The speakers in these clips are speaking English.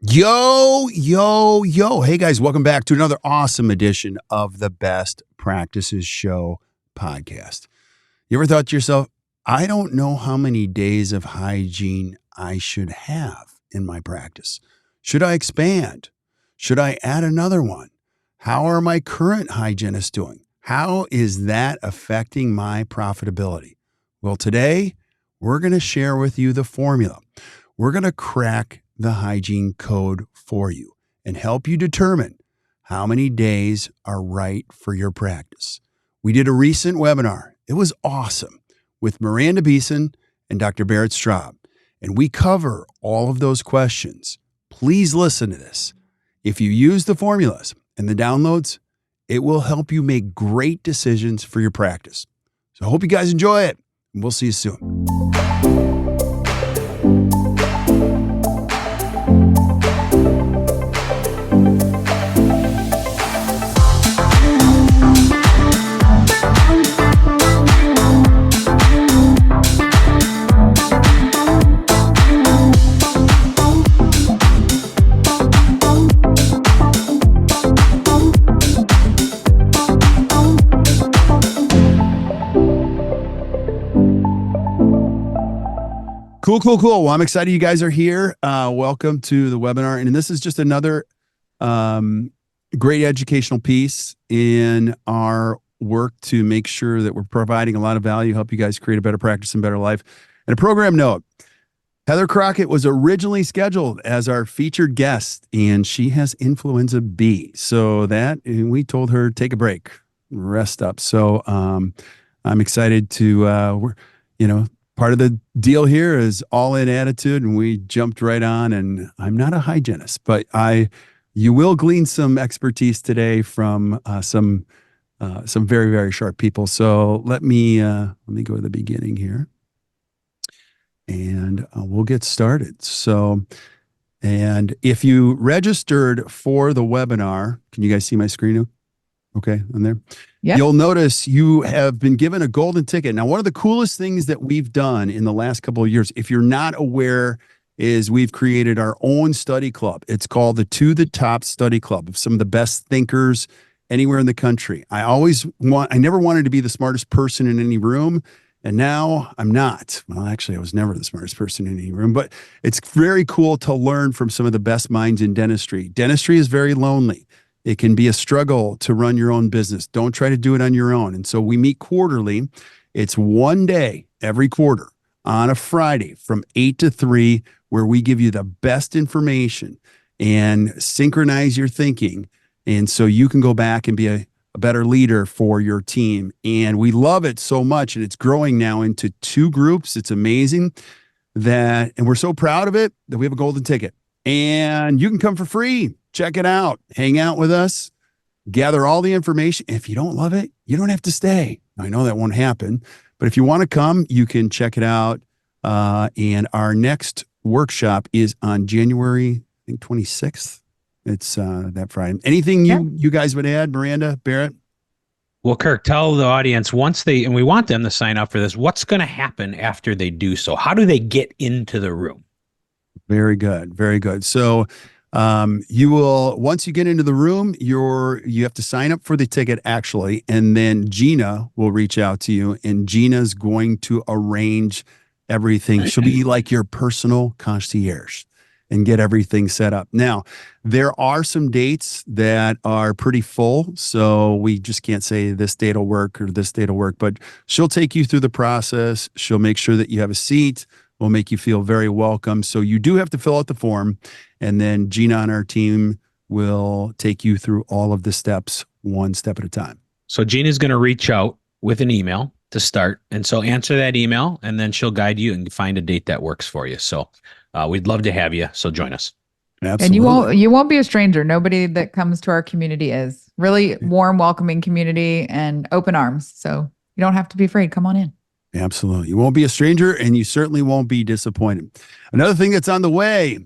Yo, yo, yo. Hey, guys, welcome back to another awesome edition of the Best Practices Show podcast. You ever thought to yourself, I don't know how many days of hygiene I should have in my practice? Should I expand? Should I add another one? How are my current hygienists doing? How is that affecting my profitability? Well, today we're going to share with you the formula. We're going to crack the hygiene code for you and help you determine how many days are right for your practice. We did a recent webinar. It was awesome with Miranda Beeson and Dr. Barrett Straub, and we cover all of those questions. Please listen to this. If you use the formulas and the downloads, it will help you make great decisions for your practice. So I hope you guys enjoy it, and we'll see you soon. Cool. Well, I'm excited you guys are here. Welcome to the webinar. And this is just another great educational piece in our work to make sure that we're providing a lot of value, help you guys create a better practice and better life. And a program note, Heather Crockett was originally scheduled as our featured guest, and she has influenza B. So we told her, take a break, rest up. So I'm excited to, part of the deal here is all-in attitude, and we jumped right on. And I'm not a hygienist, but you will glean some expertise today from some very, very sharp people. So let me go to the beginning here, and we'll get started. So, and if you registered for the webinar, can you guys see my screen now? Okay, on there. Yep. You'll notice you have been given a golden ticket. Now, one of the coolest things that we've done in the last couple of years, if you're not aware, is we've created our own study club. It's called the To the Top Study Club of some of the best thinkers anywhere in the country. I never wanted to be the smartest person in any room, and now I'm not. Well, actually, I was never the smartest person in any room, but it's very cool to learn from some of the best minds in dentistry. Dentistry is very lonely. It can be a struggle to run your own business. Don't try to do it on your own. And so we meet quarterly. It's one day every quarter on a Friday from 8 to 3, where we give you the best information and synchronize your thinking. And so you can go back and be a better leader for your team. And we love it so much. And it's growing now into 2 groups. It's amazing and we're so proud of it that we have a golden ticket. And you can come for free. Check it out. Hang out with us. Gather all the information. If you don't love it, you don't have to stay. I know that won't happen. But if you want to come, you can check it out. And our next workshop is on January, 26th. It's that Friday. Anything you guys would add, Miranda, Barrett? Well, Kirk, tell the audience and we want them to sign up for this, what's going to happen after they do so? How do they get into the room? Very good. Very good. So you will, once you get into the room, you have to sign up for the ticket actually. And then Gina will reach out to you, and Gina's going to arrange everything. She'll be like your personal concierge and get everything set up. Now, there are some dates that are pretty full, so we just can't say this date will work or this date will work, but she'll take you through the process. She'll make sure that you have a seat. We'll make you feel very welcome. So you do have to fill out the form, and then Gina on our team will take you through all of the steps, one step at a time. So Gina's going to reach out with an email to start. And so answer that email, and then she'll guide you and find a date that works for you. So we'd love to have you. So join us. Absolutely. And you won't be a stranger. Nobody that comes to our community is really warm, welcoming community and open arms. So you don't have to be afraid. Come on in. Absolutely. You won't be a stranger, and you certainly won't be disappointed. Another thing that's on the way,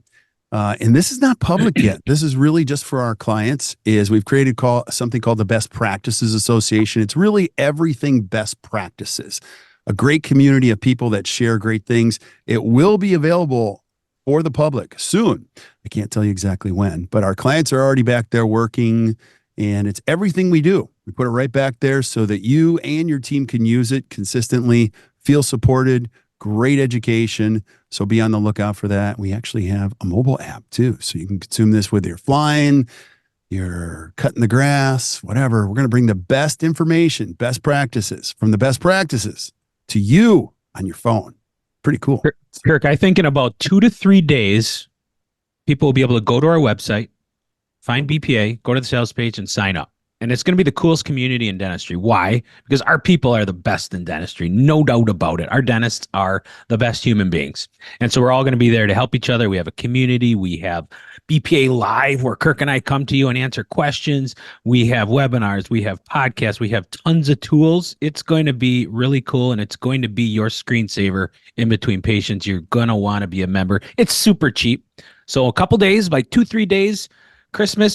and this is not public yet, this is really just for our clients, is we've created something called the Best Practices Association. It's really everything best practices, a great community of people that share great things. It will be available for the public soon. I can't tell you exactly when, but our clients are already back there working, and it's everything we do. We put it right back there so that you and your team can use it consistently, feel supported, great education. So be on the lookout for that. We actually have a mobile app too. So you can consume this whether you're flying, you're cutting the grass, whatever. We're going to bring the best information, best practices from the best practices to you on your phone. Pretty cool. Kirk, I think in about 2 to 3 days, people will be able to go to our website, find BPA, go to the sales page, and sign up. And it's going to be the coolest community in dentistry. Why? Because our people are the best in dentistry. No doubt about it. Our dentists are the best human beings. And so we're all going to be there to help each other. We have a community. We have BPA Live where Kirk and I come to you and answer questions. We have webinars. We have podcasts. We have tons of tools. It's going to be really cool, and it's going to be your screensaver in between patients. You're going to want to be a member. It's super cheap. So a couple days, like 2-3 days,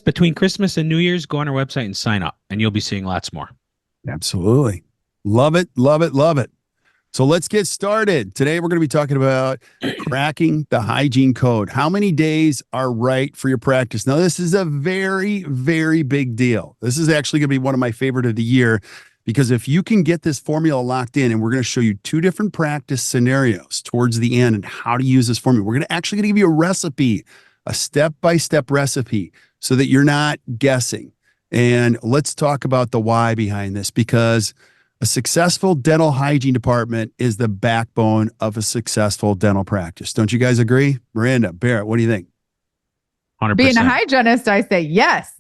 between Christmas and New Year's, go on our website and sign up, and you'll be seeing lots more. Absolutely. Love it, love it, love it. So let's get started. Today, we're going to be talking about cracking the hygiene code. How many days are right for your practice? Now, this is a very, very big deal. This is actually going to be one of my favorite of the year, because if you can get this formula locked in, and we're going to show you 2 different practice scenarios towards the end and how to use this formula. We're going to give you a recipe, a step-by-step recipe, so that you're not guessing. And let's talk about the why behind this, because a successful dental hygiene department is the backbone of a successful dental practice. Don't you guys agree? Miranda, Barrett, what do you think? 100%. Being a hygienist, I say yes.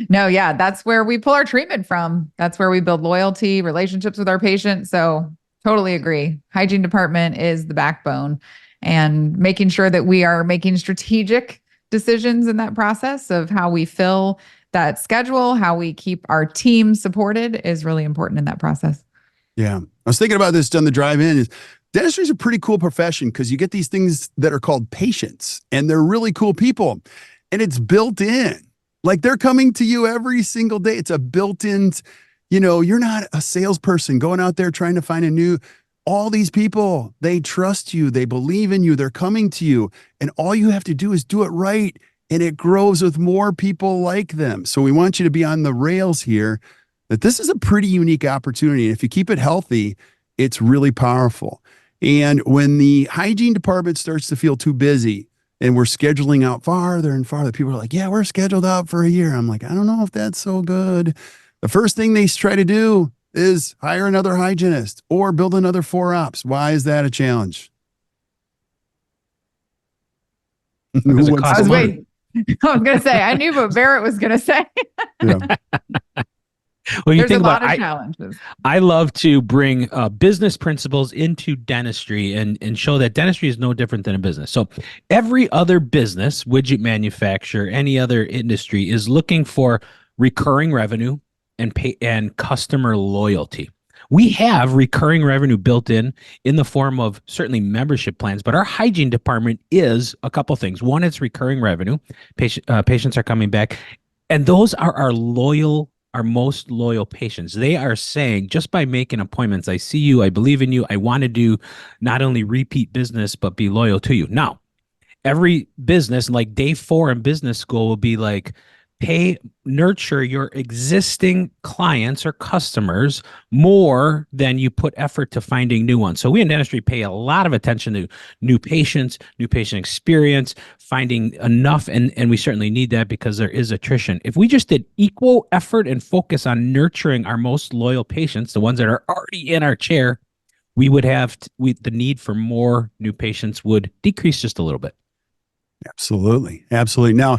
No, yeah, that's where we pull our treatment from. That's where we build loyalty, relationships with our patients. So totally agree. Hygiene department is the backbone, and making sure that we are making strategic decisions in that process of how we fill that schedule, how we keep our team supported is really important in that process. Yeah. I was thinking about this on the drive in. Dentistry is a pretty cool profession because you get these things that are called patients, and they're really cool people, and it's built in. Like, they're coming to you every single day. It's a built-in, you're not a salesperson going out there trying to find all these people, they trust you. They believe in you. They're coming to you. And all you have to do is do it right. And it grows with more people like them. So we want you to be on the rails here, that this is a pretty unique opportunity. And if you keep it healthy, it's really powerful. And when the hygiene department starts to feel too busy and we're scheduling out farther and farther, people are like, yeah, we're scheduled out for a year. I'm like, I don't know if that's so good. The first thing they try to do is hire another hygienist or build another 4 ops. Why is that a challenge? Because it costs money. I was going to say, I knew what Barrett was going to say. Yeah. Well, There's a lot of challenges. I love to bring business principles into dentistry and show that dentistry is no different than a business. So every other business, widget manufacturer, any other industry is looking for recurring revenue and customer loyalty. We have recurring revenue built in the form of certainly membership plans, but our hygiene department is a couple things. One, it's recurring revenue. Patients are coming back, and those are our most loyal patients. They are saying, just by making appointments, I see you, I believe in you, I want to do not only repeat business, but be loyal to you. Now, every business, like day 4 in business school, will be like, nurture your existing clients or customers more than you put effort to finding new ones. So we in dentistry pay a lot of attention to new patients, new patient experience, finding enough. And we certainly need that because there is attrition. If we just did equal effort and focus on nurturing our most loyal patients, the ones that are already in our chair, we would have the need for more new patients would decrease just a little bit. Absolutely. Absolutely. Now,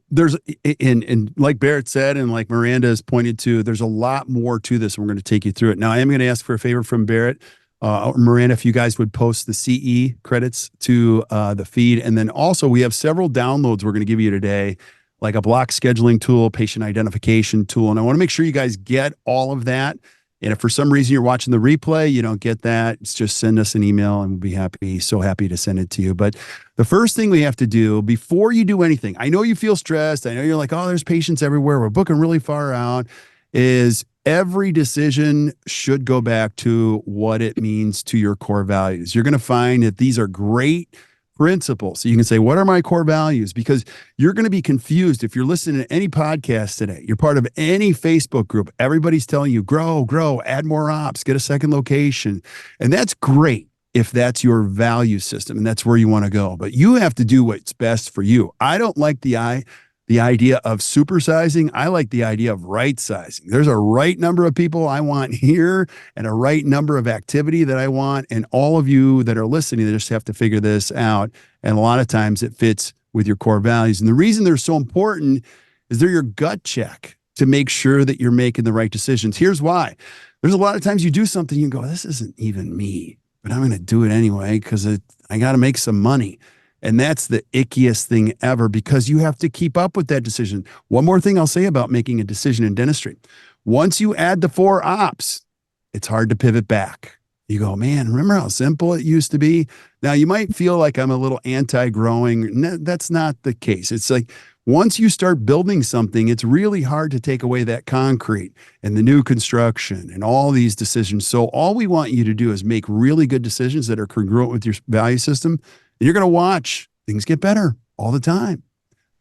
there's in like Barrett said, and like Miranda has pointed to, there's a lot more to this. And we're going to take you through it. Now, I am going to ask for a favor from Barrett, Miranda, if you guys would post the CE credits to the feed. And then also we have several downloads we're going to give you today, like a block scheduling tool, patient identification tool. And I want to make sure you guys get all of that. And if for some reason you're watching the replay, you don't get that, just send us an email and we'll be so happy to send it to you. But the first thing we have to do before you do anything, I know you feel stressed. I know you're like, oh, there's patients everywhere. We're booking really far out. Is every decision should go back to what it means to your core values. You're going to find that these are great principles. So you can say, what are my core values? Because you're going to be confused if you're listening to any podcast today. You're part of any Facebook group. Everybody's telling you, grow, add more ops, get a second location. And that's great if that's your value system and that's where you want to go. But you have to do what's best for you. I don't like the idea of supersizing. I like the idea of right sizing. There's a right number of people I want here and a right number of activity that I want. And all of you that are listening, they just have to figure this out. And a lot of times it fits with your core values. And the reason they're so important is they're your gut check to make sure that you're making the right decisions. Here's why. There's a lot of times you do something, you go, this isn't even me, but I'm going to do it anyway because I got to make some money. And that's the ickiest thing ever because you have to keep up with that decision. One more thing I'll say about making a decision in dentistry. Once you add the 4 ops, it's hard to pivot back. You go, man, remember how simple it used to be? Now, you might feel like I'm a little anti-growing. That's not the case. It's like once you start building something, it's really hard to take away that concrete and the new construction and all these decisions. So all we want you to do is make really good decisions that are congruent with your value system. And you're going to watch things get better all the time.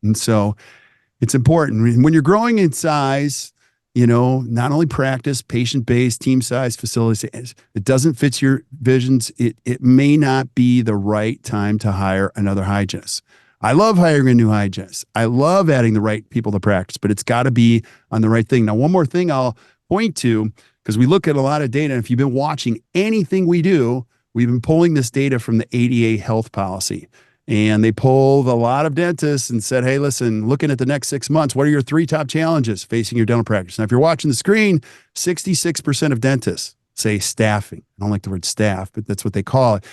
And so it's important when you're growing in size, not only practice, patient-based, team size, facility, it doesn't fit your visions. It may not be the right time to hire another hygienist. I love hiring a new hygienist. I love adding the right people to practice, but it's got to be on the right thing. Now, one more thing I'll point to, because we look at a lot of data. And if you've been watching anything we do, we've been pulling this data from the ADA health policy. And they polled a lot of dentists and said, hey, listen, looking at the next 6 months, what are your 3 top challenges facing your dental practice? Now, if you're watching the screen, 66% of dentists say staffing. I don't like the word staff, but that's what they call it.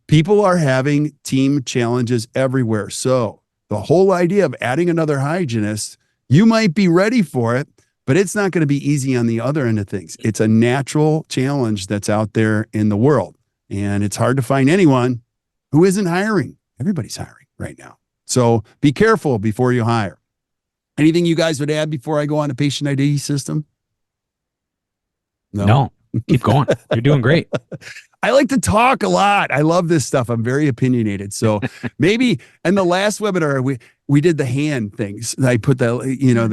People are having team challenges everywhere. So the whole idea of adding another hygienist, you might be ready for it, but it's not going to be easy on the other end of things. It's a natural challenge that's out there in the world. And it's hard to find anyone who isn't hiring. Everybody's hiring right now. So be careful before you hire. Anything you guys would add before I go on to patient ID system? No, keep going. You're doing great. I like to talk a lot. I love this stuff. I'm very opinionated. So maybe in the last webinar, we did the hand things. I put the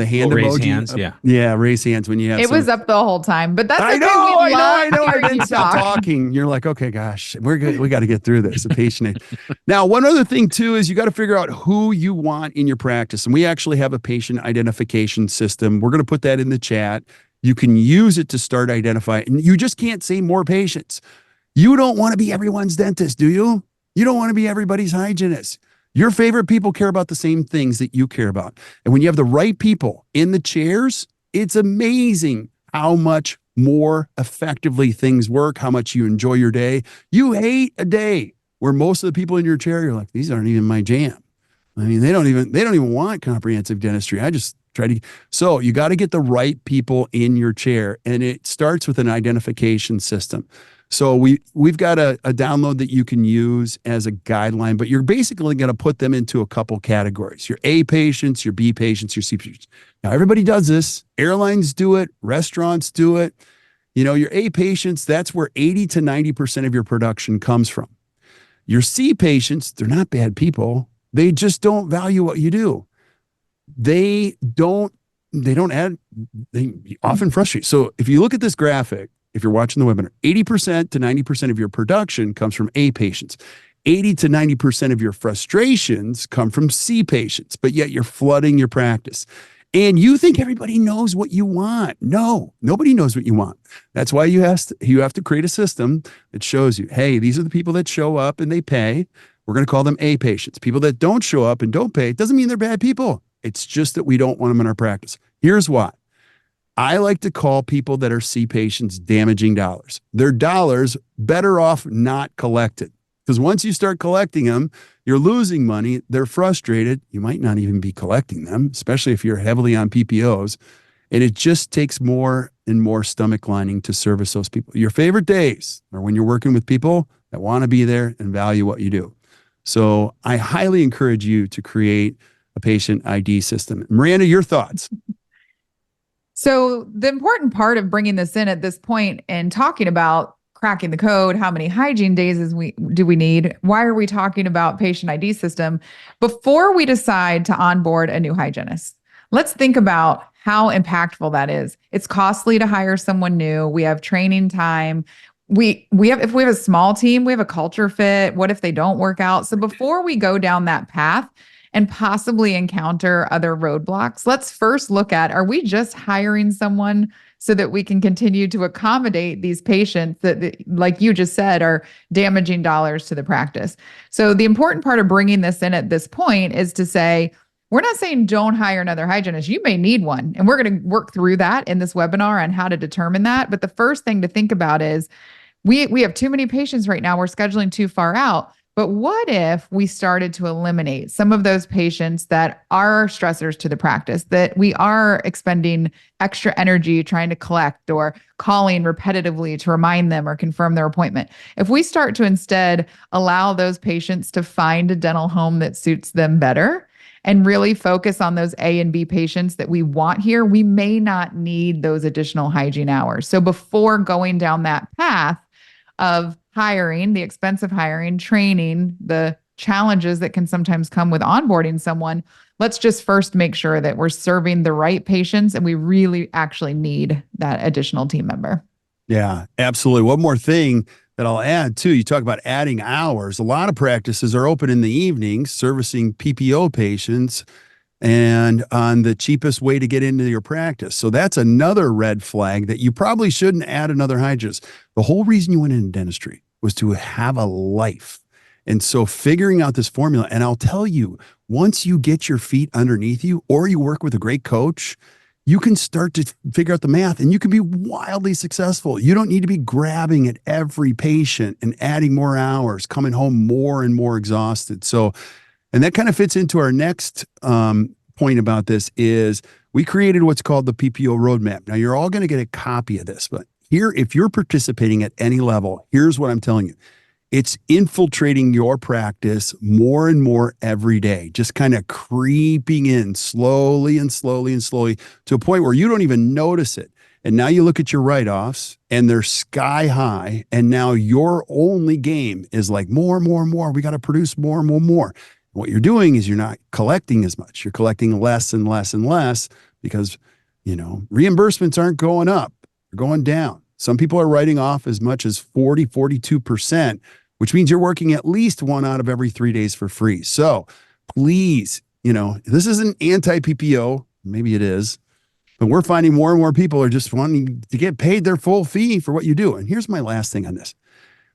hand raise emoji. Hands, Yeah, raise hands when you have. It was up the whole time, but that's I okay. know. I didn't stop talk. talking. You're like, okay, gosh, we're good. We got to get through this. A patient. Now, one other thing too is you got to figure out who you want in your practice, and we actually have a patient identification system. We're going to put that in the chat. You can use it to start identifying, and you just can't say more patients. You don't want to be everyone's dentist, do you? You don't want to be everybody's hygienist. Your favorite people care about the same things that you care about. And when you have the right people in the chairs, it's amazing how much more effectively things work, how much you enjoy your day. You hate a day where most of the people in your chair, you're like, these aren't even my jam. I mean, they don't even want comprehensive dentistry. I just try to. So you got to get the right people in your chair. And it starts with an identification system. So we've got a download that you can use as a guideline, but you're basically going to put them into a couple categories. Your A patients, your B patients, your C patients. Now, everybody does this. Airlines do it. Restaurants do it. Your A patients, that's where 80 to 90% of your production comes from. Your C patients, they're not bad people. They just don't value what you do. They often frustrate. So if you look at this graphic, if you're watching the webinar, 80% to 90% of your production comes from A patients. 80 to 90% of your frustrations come from C patients, but yet you're flooding your practice. And you think everybody knows what you want. No, nobody knows what you want. That's why you have to create a system that shows you, hey, these are the people that show up and they pay. We're going to call them A patients. People that don't show up and don't pay, it doesn't mean they're bad people. It's just that we don't want them in our practice. Here's why. I like to call people that are C patients damaging dollars. Their dollars better off not collected. Because once you start collecting them, you're losing money. They're frustrated. You might not even be collecting them, especially if you're heavily on PPOs. And it just takes more and more stomach lining to service those people. Your favorite days are when you're working with people that want to be there and value what you do. So I highly encourage you to create a patient ID system. Miranda, your thoughts? So the important part of bringing this in at this point and talking about cracking the code, how many hygiene days do we need? Why are we talking about patient ID system? Before we decide to onboard a new hygienist, let's think about how impactful that is. It's costly to hire someone new. We have training time. If we have a small team, we have a culture fit. What if they don't work out? So before we go down that path and possibly encounter other roadblocks, let's first look at, are we just hiring someone so that we can continue to accommodate these patients that, like you just said, are damaging dollars to the practice? So the important part of bringing this in at this point is to say, we're not saying don't hire another hygienist. You may need one. And we're going to work through that in this webinar on how to determine that. But the first thing to think about is we have too many patients right now. We're scheduling too far out. But what if we started to eliminate some of those patients that are stressors to the practice, that we are expending extra energy trying to collect or calling repetitively to remind them or confirm their appointment? If we start to instead allow those patients to find a dental home that suits them better and really focus on those A and B patients that we want here, we may not need those additional hygiene hours. So before going down that path of hiring, the expensive hiring, training, the challenges that can sometimes come with onboarding someone, let's just first make sure that we're serving the right patients and we really actually need that additional team member. Yeah, absolutely. One more thing that I'll add too, you talk about adding hours. A lot of practices are open in the evenings servicing PPO patients and on the cheapest way to get into your practice. So that's another red flag that you probably shouldn't add another hygienist. The whole reason you went into dentistry was to have a life. And so figuring out this formula, and I'll tell you, once you get your feet underneath you or you work with a great coach, you can start to figure out the math and you can be wildly successful. You don't need to be grabbing at every patient and adding more hours, coming home more and more exhausted. So, and that kind of fits into our next point about this is we created what's called the PPO roadmap. Now you're all going to get a copy of this, but here, if you're participating at any level, here's what I'm telling you. It's infiltrating your practice more and more every day, just kind of creeping in slowly and slowly and slowly to a point where you don't even notice it. And now you look at your write-offs and they're sky high. And now your only game is like more and more and more. We got to produce more and more and more. What you're doing is you're not collecting as much. You're collecting less and less and less because, reimbursements aren't going up. They're going down. Some people are writing off as much as 42%, which means you're working at least 1 out of every 3 days for free. So please, this isn't anti-PPO. Maybe it is, but we're finding more and more people are just wanting to get paid their full fee for what you do. And here's my last thing on this.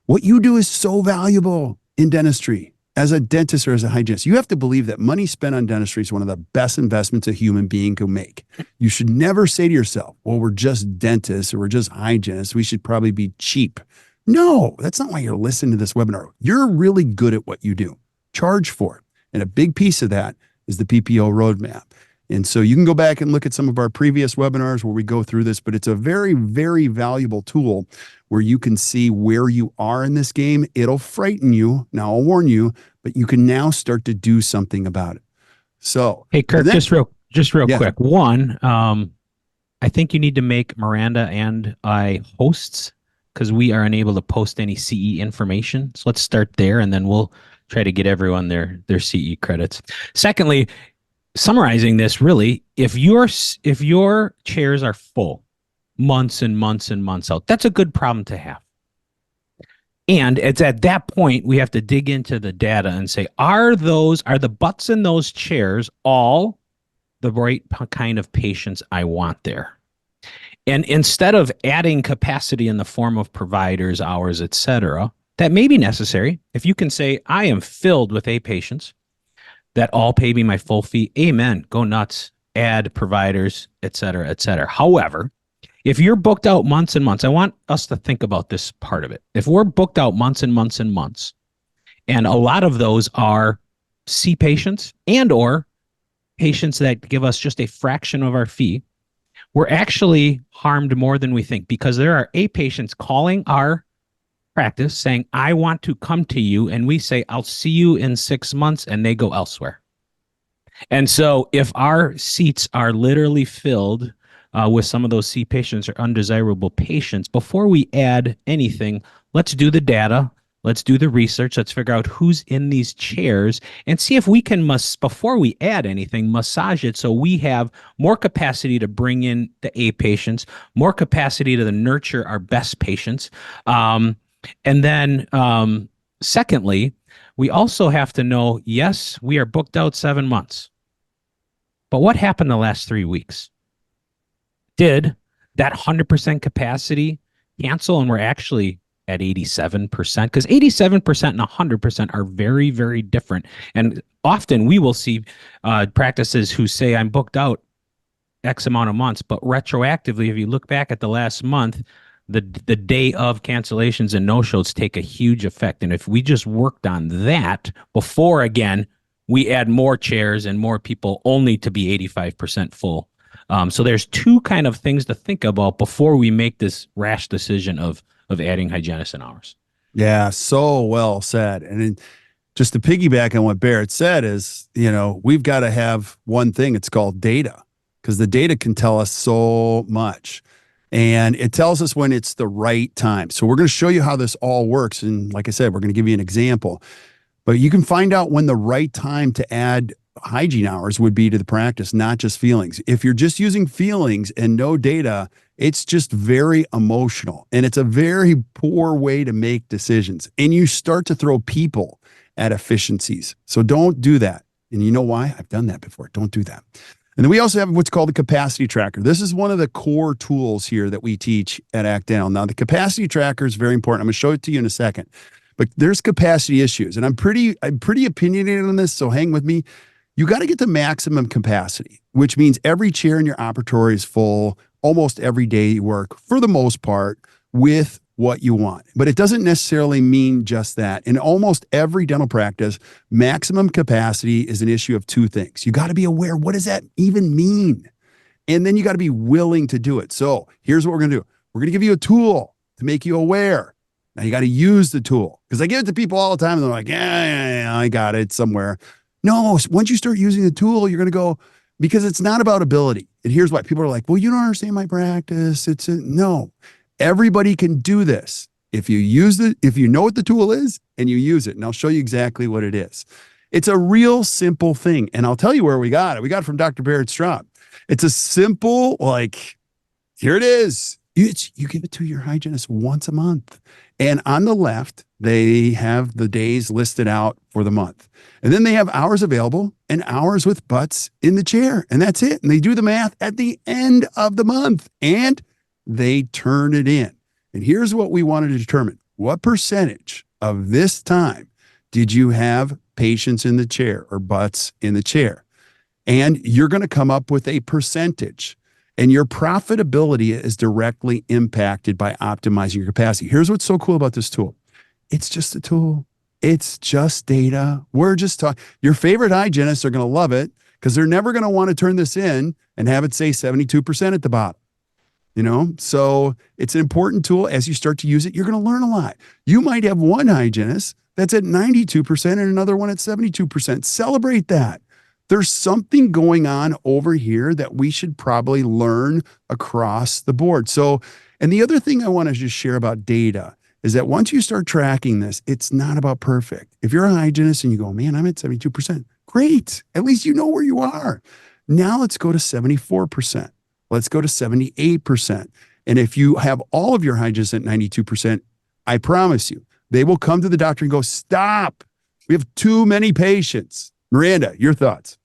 What you do is so valuable in dentistry. As a dentist or as a hygienist, you have to believe that money spent on dentistry is one of the best investments a human being can make. You should never say to yourself, well, we're just dentists or we're just hygienists. We should probably be cheap. No, that's not why you're listening to this webinar. You're really good at what you do. Charge for it. And a big piece of that is the PPO roadmap. And so you can go back and look at some of our previous webinars where we go through this, but it's a very, very valuable tool where you can see where you are in this game. It'll frighten you. Now I'll warn you, but you can now start to do something about it. So, hey, Kirk, just real quick. One, I think you need to make Miranda and I hosts because we are unable to post any CE information. So let's start there, and then we'll try to get everyone their CE credits. Secondly, summarizing this, really, if your chairs are full months and months and months out, that's a good problem to have. And it's at that point we have to dig into the data and say, are the butts in those chairs all the right kind of patients I want there? And instead of adding capacity in the form of providers, hours, et cetera, that may be necessary. If you can say, I am filled with A patients that all pay me my full fee, amen, go nuts, add providers, et cetera, et cetera. However, if you're booked out months and months, I want us to think about this part of it. If we're booked out months and months and months, and a lot of those are C patients and or patients that give us just a fraction of our fee, we're actually harmed more than we think because there are A patients calling our practice saying, I want to come to you. And we say, I'll see you in 6 months, and they go elsewhere. And so if our seats are literally filled with some of those C patients or undesirable patients, before we add anything, let's do the data. Let's do the research. Let's figure out who's in these chairs and see if we can, before we add anything, massage it so we have more capacity to bring in the A patients, more capacity to nurture our best patients. And then secondly, we also have to know, yes, we are booked out 7 months. But what happened the last 3 weeks? Did that 100% capacity cancel and we're actually at 87%? Because 87% and 100% are very, very different. And often we will see practices who say, I'm booked out X amount of months, but retroactively, if you look back at the last month, the day of cancellations and no-shows take a huge effect. And if we just worked on that before, again, we add more chairs and more people only to be 85% full. So there's two kind of things to think about before we make this rash decision of adding hygienists and hours. Yeah, so well said. And then just to piggyback on what Barrett said is, we've got to have one thing. It's called data, because the data can tell us so much. And it tells us when it's the right time. So we're going to show you how this all works. And like I said, we're going to give you an example. But you can find out when the right time to add hygiene hours would be to the practice, not just feelings. If you're just using feelings and no data, it's just very emotional. And it's a very poor way to make decisions. And you start to throw people at efficiencies. So don't do that. And you know why? I've done that before. Don't do that. And then we also have what's called the capacity tracker. This is one of the core tools here that we teach at ActDental. Now, the capacity tracker is very important. I'm going to show it to you in a second. But there's capacity issues. And I'm pretty opinionated on this, so hang with me. You got to get the maximum capacity, which means every chair in your operatory is full almost every day you work, for the most part, with what you want. But it doesn't necessarily mean just that. In almost every dental practice, maximum capacity is an issue of two things. You got to be aware, what does that even mean? And then you got to be willing to do it. So here's what we're going to do. We're going to give you a tool to make you aware. Now you got to use the tool, because I give it to people all the time and they're like, yeah, I got it somewhere. No, once you start using the tool, you're going to go, because it's not about ability. And here's why. People are like, well, you don't understand my practice. No, everybody can do this. If you know what the tool is and you use it, and I'll show you exactly what it is. It's a real simple thing. And I'll tell you where we got it. We got it from Dr. Barrett Straub. It's a simple, here it is. You give it to your hygienist once a month. And on the left, they have the days listed out for the month. And then they have hours available and hours with butts in the chair. And that's it. And they do the math at the end of the month and they turn it in. And here's what we wanted to determine. What percentage of this time did you have patients in the chair or butts in the chair? And you're going to come up with a percentage. And your profitability is directly impacted by optimizing your capacity. Here's what's so cool about this tool. It's just a tool. It's just data. We're just talking. Your favorite hygienists are going to love it because they're never going to want to turn this in and have it say 72% at the bottom. So it's an important tool. As you start to use it, you're going to learn a lot. You might have one hygienist that's at 92% and another one at 72%. Celebrate that. There's something going on over here that we should probably learn across the board. So, and the other thing I want to just share about data is that once you start tracking this, it's not about perfect. If you're a hygienist and you go, man, I'm at 72%, great. At least you know where you are. Now let's go to 74%. Let's go to 78%. And if you have all of your hygienists at 92%, I promise you, they will come to the doctor and go, stop. We have too many patients. Miranda, your thoughts?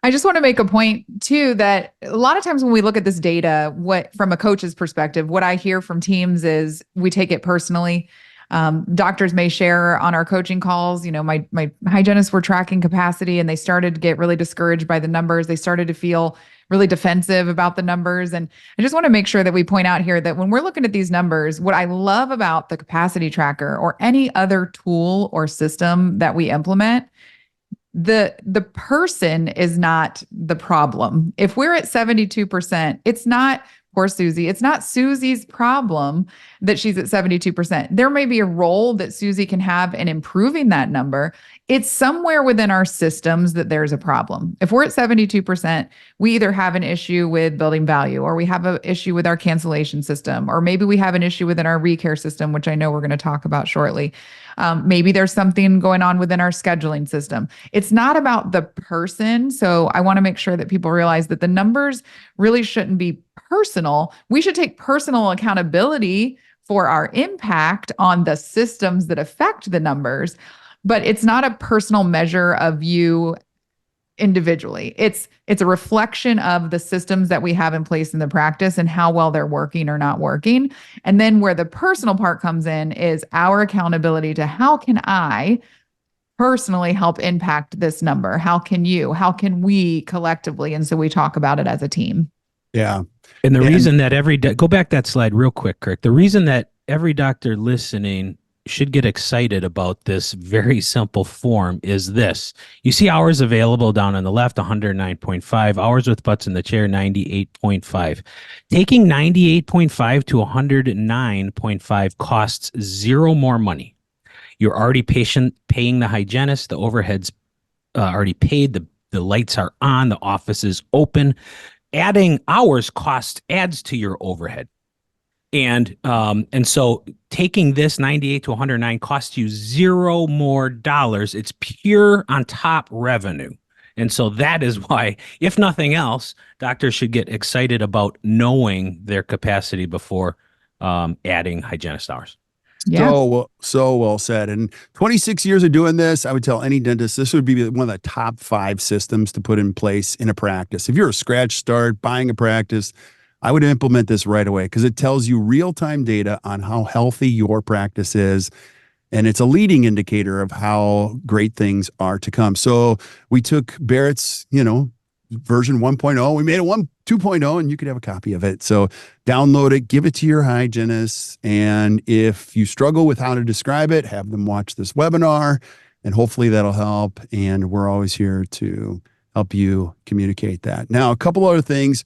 I just want to make a point too, that a lot of times when we look at this data, from a coach's perspective, what I hear from teams is we take it personally. Doctors may share on our coaching calls, my hygienists were tracking capacity and they started to get really discouraged by the numbers. They started to feel really defensive about the numbers. And I just want to make sure that we point out here that when we're looking at these numbers, what I love about the capacity tracker or any other tool or system that we implement, the person is not the problem. If we're at 72%, it's not poor Susie. It's not Susie's problem that she's at 72%. There may be a role that Susie can have in improving that number. It's somewhere within our systems that there's a problem. If we're at 72%, we either have an issue with building value, or we have an issue with our cancellation system, or maybe we have an issue within our recare system, which I know we're going to talk about shortly. Maybe there's something going on within our scheduling system. It's not about the person. So I want to make sure that people realize that the numbers really shouldn't be personal. We should take personal accountability for our impact on the systems that affect the numbers, but it's not a personal measure of you individually. It's a reflection of the systems that we have in place in the practice and how well they're working or not working. And then where the personal part comes in is our accountability to how can I personally help impact this number? How can we collectively? And so we talk about it as a team. Yeah. And the reason that go back that slide real quick, Kirk. The reason that every doctor listening should get excited about this very simple form is this. You see hours available down on the left, 109.5, hours with butts in the chair, 98.5. Taking 98.5 to 109.5 costs zero more money. You're already paying the hygienist, the overhead's already paid, the lights are on, the office is open. Adding hours adds to your overhead. And so taking this 98 to 109 costs you zero more dollars. It's pure on top revenue. And so that is why, if nothing else, doctors should get excited about knowing their capacity before adding hygienist hours. Yeah. So well said. And 26 years of doing this, I would tell any dentist, this would be one of the top 5 systems to put in place in a practice. If you're a scratch start, buying a practice, I would implement this right away because it tells you real-time data on how healthy your practice is. And it's a leading indicator of how great things are to come. So we took Barrett's, version 1.0. We made it 2.0, and you could have a copy of it. So download it, give it to your hygienist. And if you struggle with how to describe it, have them watch this webinar, and hopefully that'll help. And we're always here to help you communicate that. Now, a couple other things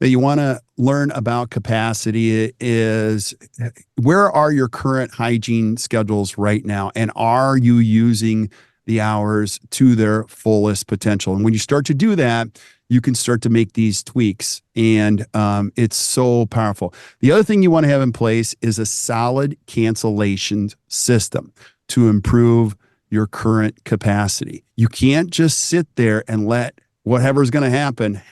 that you want to learn about capacity is, where are your current hygiene schedules right now? And are you using the hours to their fullest potential? And when you start to do that, you can start to make these tweaks, and it's so powerful. The other thing you want to have in place is a solid cancellation system to improve your current capacity. You can't just sit there and let whatever's going to happen.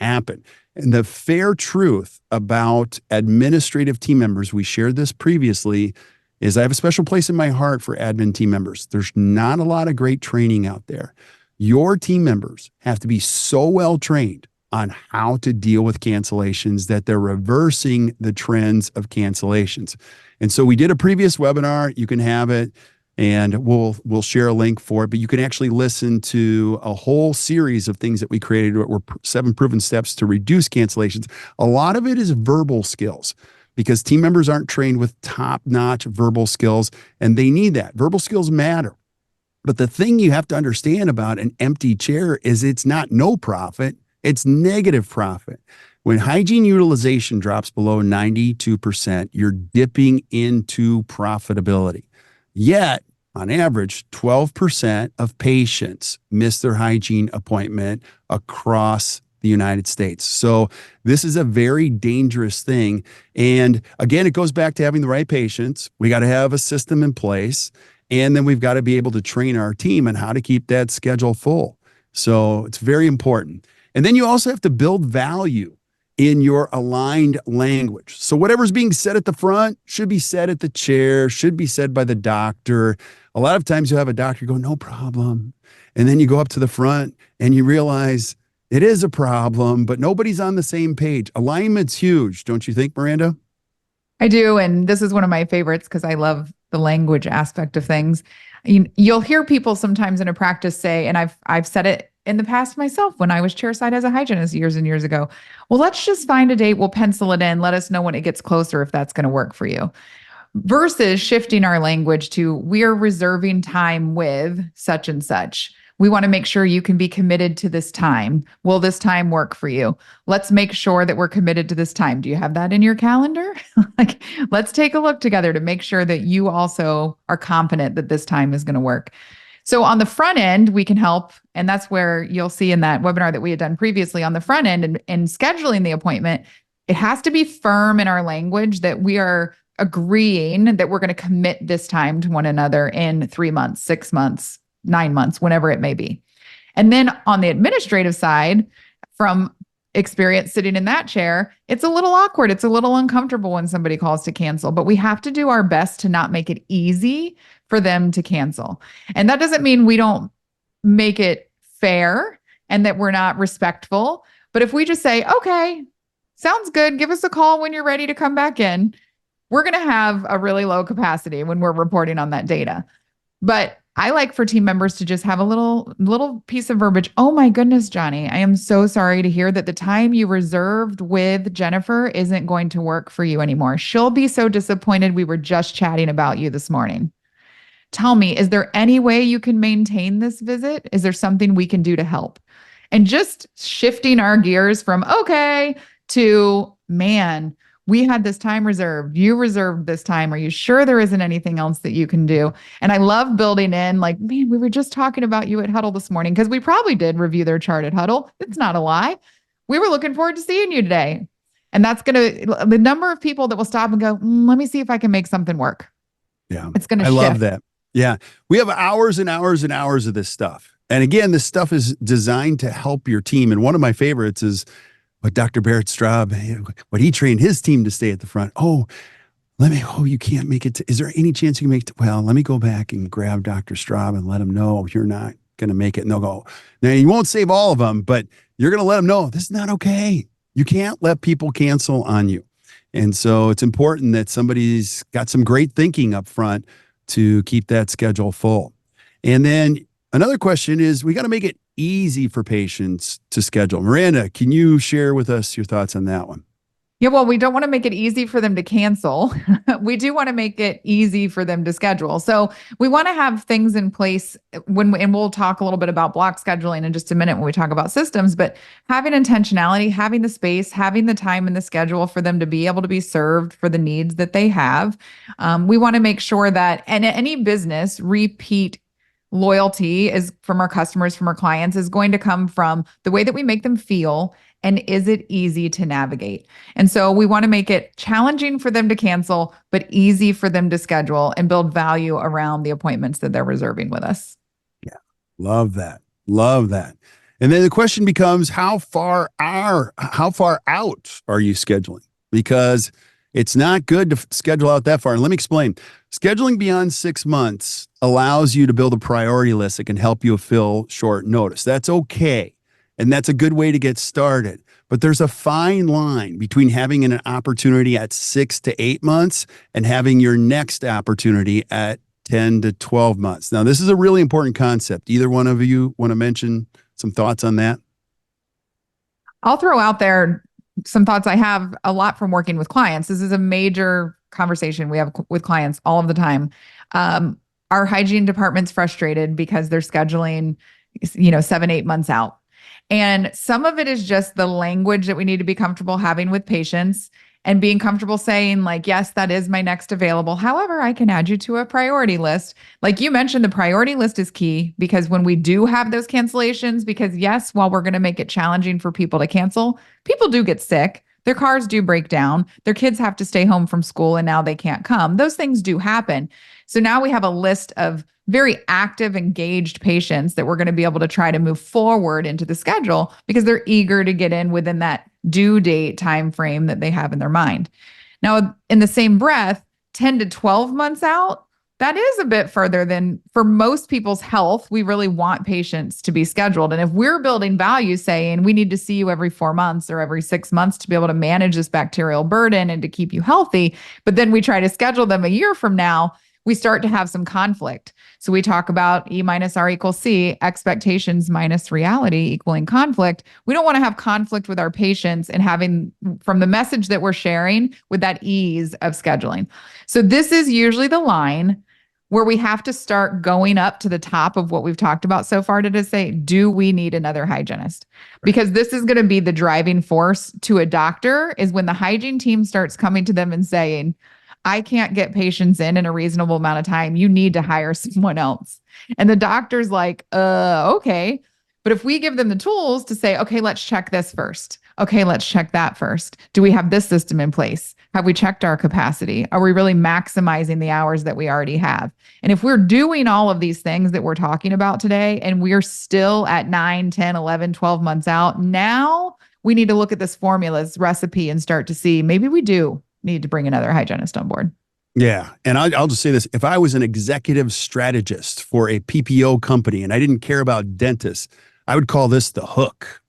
And the fair truth about administrative team members, we shared this previously, is I have a special place in my heart for admin team members. There's not a lot of great training out there. Your team members have to be so well trained on how to deal with cancellations that they're reversing the trends of cancellations. And so we did a previous webinar. You can have it, and we'll share a link for it, but you can actually listen to a whole series of things that we created that were 7 proven steps to reduce cancellations. A lot of it is verbal skills, because team members aren't trained with top-notch verbal skills, and they need that. Verbal skills matter. But the thing you have to understand about an empty chair is it's not no profit, it's negative profit. When hygiene utilization drops below 92%, you're dipping into profitability. Yet, on average, 12% of patients miss their hygiene appointment across the United States. So this is a very dangerous thing. And again, it goes back to having the right patients. We got to have a system in place. And then we've got to be able to train our team on how to keep that schedule full. So it's very important. And then you also have to build value in your aligned language. So whatever's being said at the front should be said at the chair, should be said by the doctor. A lot of times you'll have a doctor go, no problem. And then you go up to the front and you realize it is a problem, but nobody's on the same page. Alignment's huge, don't you think, Miranda? I do. And this is one of my favorites because I love the language aspect of things. You'll hear people sometimes in a practice say, and I've said it in the past myself when I was chairside as a hygienist years and years ago, well, let's just find a date. We'll pencil it in. Let us know when it gets closer if that's going to work for you. Versus shifting our language to, we're reserving time with such and such. We want to make sure you can be committed to this time. Will this time work for you? Let's make sure that we're committed to this time. Do you have that in your calendar? Like, let's take a look together to make sure that you also are confident that this time is going to work. So on the front end, we can help. And that's where you'll see in that webinar that we had done previously on the front end and scheduling the appointment, it has to be firm in our language that we are agreeing that we're going to commit this time to one another in 3 months, 6 months, 9 months, whenever it may be. And then on the administrative side, from experience sitting in that chair, it's a little awkward. It's a little uncomfortable when somebody calls to cancel, but we have to do our best to not make it easy for them to cancel. And that doesn't mean we don't make it fair and that we're not respectful. But if we just say, okay, sounds good, give us a call when you're ready to come back in, we're going to have a really low capacity when we're reporting on that data. But I like for team members to just have a little piece of verbiage. Oh my goodness, Johnny, I am so sorry to hear that the time you reserved with Jennifer isn't going to work for you anymore. She'll be so disappointed. We were just chatting about you this morning. Tell me, is there any way you can maintain this visit? Is there something we can do to help? And just shifting our gears from okay to, man, we had this time reserved. You reserved this time. Are you sure there isn't anything else that you can do? And I love building in like, man, we were just talking about you at Huddle this morning because we probably did review their chart at Huddle. It's not a lie. We were looking forward to seeing you today. And that's going to, the number of people that will stop and go, let me see if I can make something work. Yeah. It's going to shift. I love that. Yeah. We have hours and hours and hours of this stuff. And again, this stuff is designed to help your team. And one of my favorites is what Dr. Barrett Straub, what he trained his team to stay at the front. You can't make it. Is there any chance you can make it? Well, let me go back and grab Dr. Straub and let him know you're not going to make it. And they'll go, now you won't save all of them, but you're going to let them know this is not okay. You can't let people cancel on you. And so it's important that somebody's got some great thinking up front to keep that schedule full. And then another question is, we got to make it easy for patients to schedule. Miranda, can you share with us your thoughts on that one? Yeah, well, we don't want to make it easy for them to cancel. We do want to make it easy for them to schedule. So we want to have things in place and we'll talk a little bit about block scheduling in just a minute when we talk about systems, but having intentionality, having the space, having the time in the schedule for them to be able to be served for the needs that they have. We want to make sure that, and any business, repeat loyalty is from our customers, from our clients, is going to come from the way that we make them feel. And is it easy to navigate? And so we want to make it challenging for them to cancel, but easy for them to schedule and build value around the appointments that they're reserving with us. Yeah. Love that. Love that. And then the question becomes, how far out are you scheduling? Because it's not good to schedule out that far. And let me explain. Scheduling beyond 6 months allows you to build a priority list that can help you fill short notice. That's okay. And that's a good way to get started. But there's a fine line between having an opportunity at 6 to 8 months and having your next opportunity at 10 to 12 months. Now, this is a really important concept. Either one of you want to mention some thoughts on that? I'll throw out there some thoughts I have a lot from working with clients. This is a major conversation we have with clients all of the time. Our hygiene department's frustrated because they're scheduling, 7, 8 months out. And some of it is just the language that we need to be comfortable having with patients and being comfortable saying like, yes, that is my next available. However, I can add you to a priority list. Like you mentioned, the priority list is key because when we do have those cancellations, because yes, while we're going to make it challenging for people to cancel, people do get sick. Their cars do break down. Their kids have to stay home from school and now they can't come. Those things do happen. So now we have a list of very active, engaged patients that we're going to be able to try to move forward into the schedule because they're eager to get in within that due date time frame that they have in their mind. Now, in the same breath, 10 to 12 months out, that is a bit further than for most people's health. We really want patients to be scheduled. And if we're building value saying we need to see you every 4 months or every 6 months to be able to manage this bacterial burden and to keep you healthy, but then we try to schedule them a year from now, we start to have some conflict. So we talk about E minus R equals C, expectations minus reality equaling conflict. We don't want to have conflict with our patients and having from the message that we're sharing with that ease of scheduling. So this is usually the line. where we have to start going up to the top of what we've talked about so far to say, do we need another hygienist? Because this is going to be the driving force to a doctor, is when the hygiene team starts coming to them and saying, I can't get patients in a reasonable amount of time. You need to hire someone else. And the doctor's like, okay. But if we give them the tools to say, okay, let's check this first. Okay, let's check that first. Do we have this system in place? Have we checked our capacity? Are we really maximizing the hours that we already have? And if we're doing all of these things that we're talking about today, and we're still at 9, 10, 11, 12 months out, now we need to look at this formula's recipe and start to see maybe we do need to bring another hygienist on board. Yeah. And I'll just say this. If I was an executive strategist for a PPO company and I didn't care about dentists, I would call this the hook.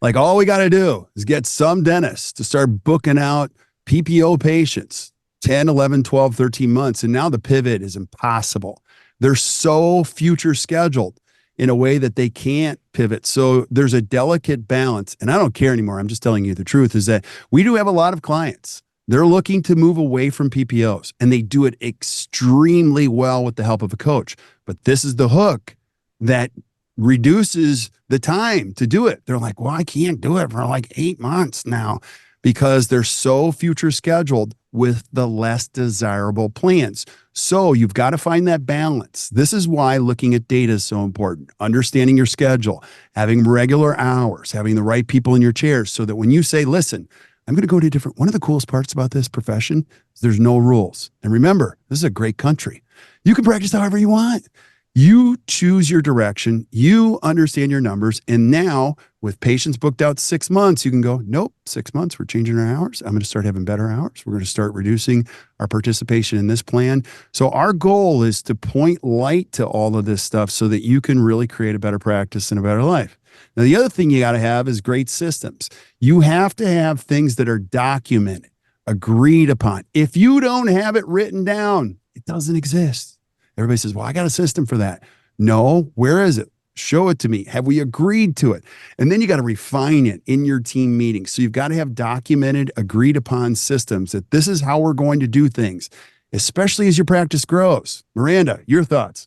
Like, all we got to do is get some dentists to start booking out PPO patients 10, 11, 12, 13 months. And now the pivot is impossible. They're so future scheduled in a way that they can't pivot. So there's a delicate balance. And I don't care anymore. I'm just telling you the truth, is that we do have a lot of clients. They're looking to move away from PPOs, and they do it extremely well with the help of a coach. But this is the hook that reduces the time to do it. They're like, well, I can't do it for like 8 months now, because they're so future scheduled with the less desirable plans. So you've got to find that balance. This is why looking at data is so important. Understanding your schedule, having regular hours, having the right people in your chairs, so that when you say, listen, I'm going to go to a different, one of the coolest parts about this profession is there's no rules. And remember, this is a great country. You can practice however you want. You choose your direction, you understand your numbers. And now with patients booked out 6 months, you can go, nope, 6 months, we're changing our hours. I'm going to start having better hours. We're going to start reducing our participation in this plan. So our goal is to point light to all of this stuff so that you can really create a better practice and a better life. Now, the other thing you got to have is great systems. You have to have things that are documented, agreed upon. If you don't have it written down, it doesn't exist. Everybody says, well, I got a system for that. No, where is it? Show it to me. Have we agreed to it? And then you got to refine it in your team meetings. So you've got to have documented, agreed upon systems that this is how we're going to do things, especially as your practice grows. Miranda, your thoughts?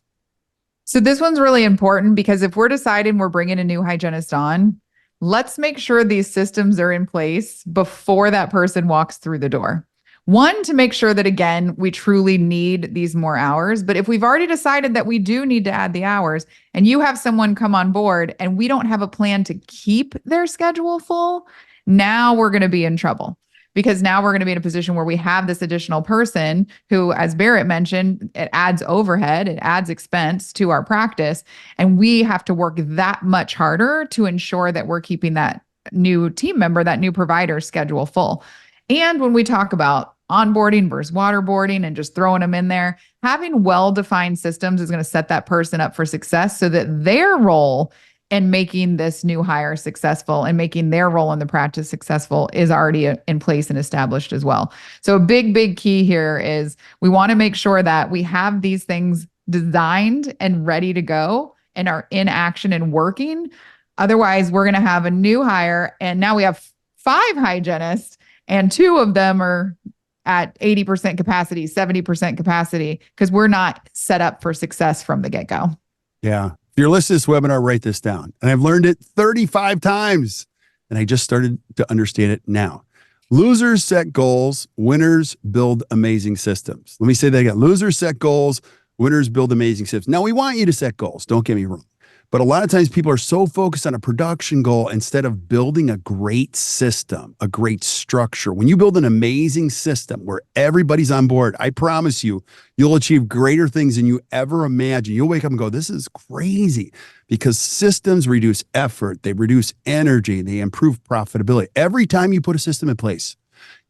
So this one's really important, because if we're deciding we're bringing a new hygienist on, let's make sure these systems are in place before that person walks through the door. One, to make sure that, again, we truly need these more hours. But if we've already decided that we do need to add the hours, and you have someone come on board and we don't have a plan to keep their schedule full, now we're going to be in trouble. Because now we're going to be in a position where we have this additional person who, as Barrett mentioned, it adds overhead, it adds expense to our practice. And we have to work that much harder to ensure that we're keeping that new team member, that new provider schedule full. And when we talk about onboarding versus waterboarding and just throwing them in there, having well-defined systems is going to set that person up for success, so that their role in making this new hire successful and making their role in the practice successful is already in place and established as well. So a big, big key here is we want to make sure that we have these things designed and ready to go and are in action and working. Otherwise, we're going to have a new hire, and now we have 5 hygienists, and 2 of them are at 80% capacity, 70% capacity, because we're not set up for success from the get-go. Yeah. If you're listening to this webinar, write this down. And I've learned it 35 times, and I just started to understand it now. Losers set goals, winners build amazing systems. Let me say that again. Losers set goals, winners build amazing systems. Now, we want you to set goals. Don't get me wrong. But a lot of times people are so focused on a production goal instead of building a great system, a great structure. When you build an amazing system where everybody's on board, I promise you, you'll achieve greater things than you ever imagined. You'll wake up and go, this is crazy, because systems reduce effort, they reduce energy, they improve profitability. Every time you put a system in place,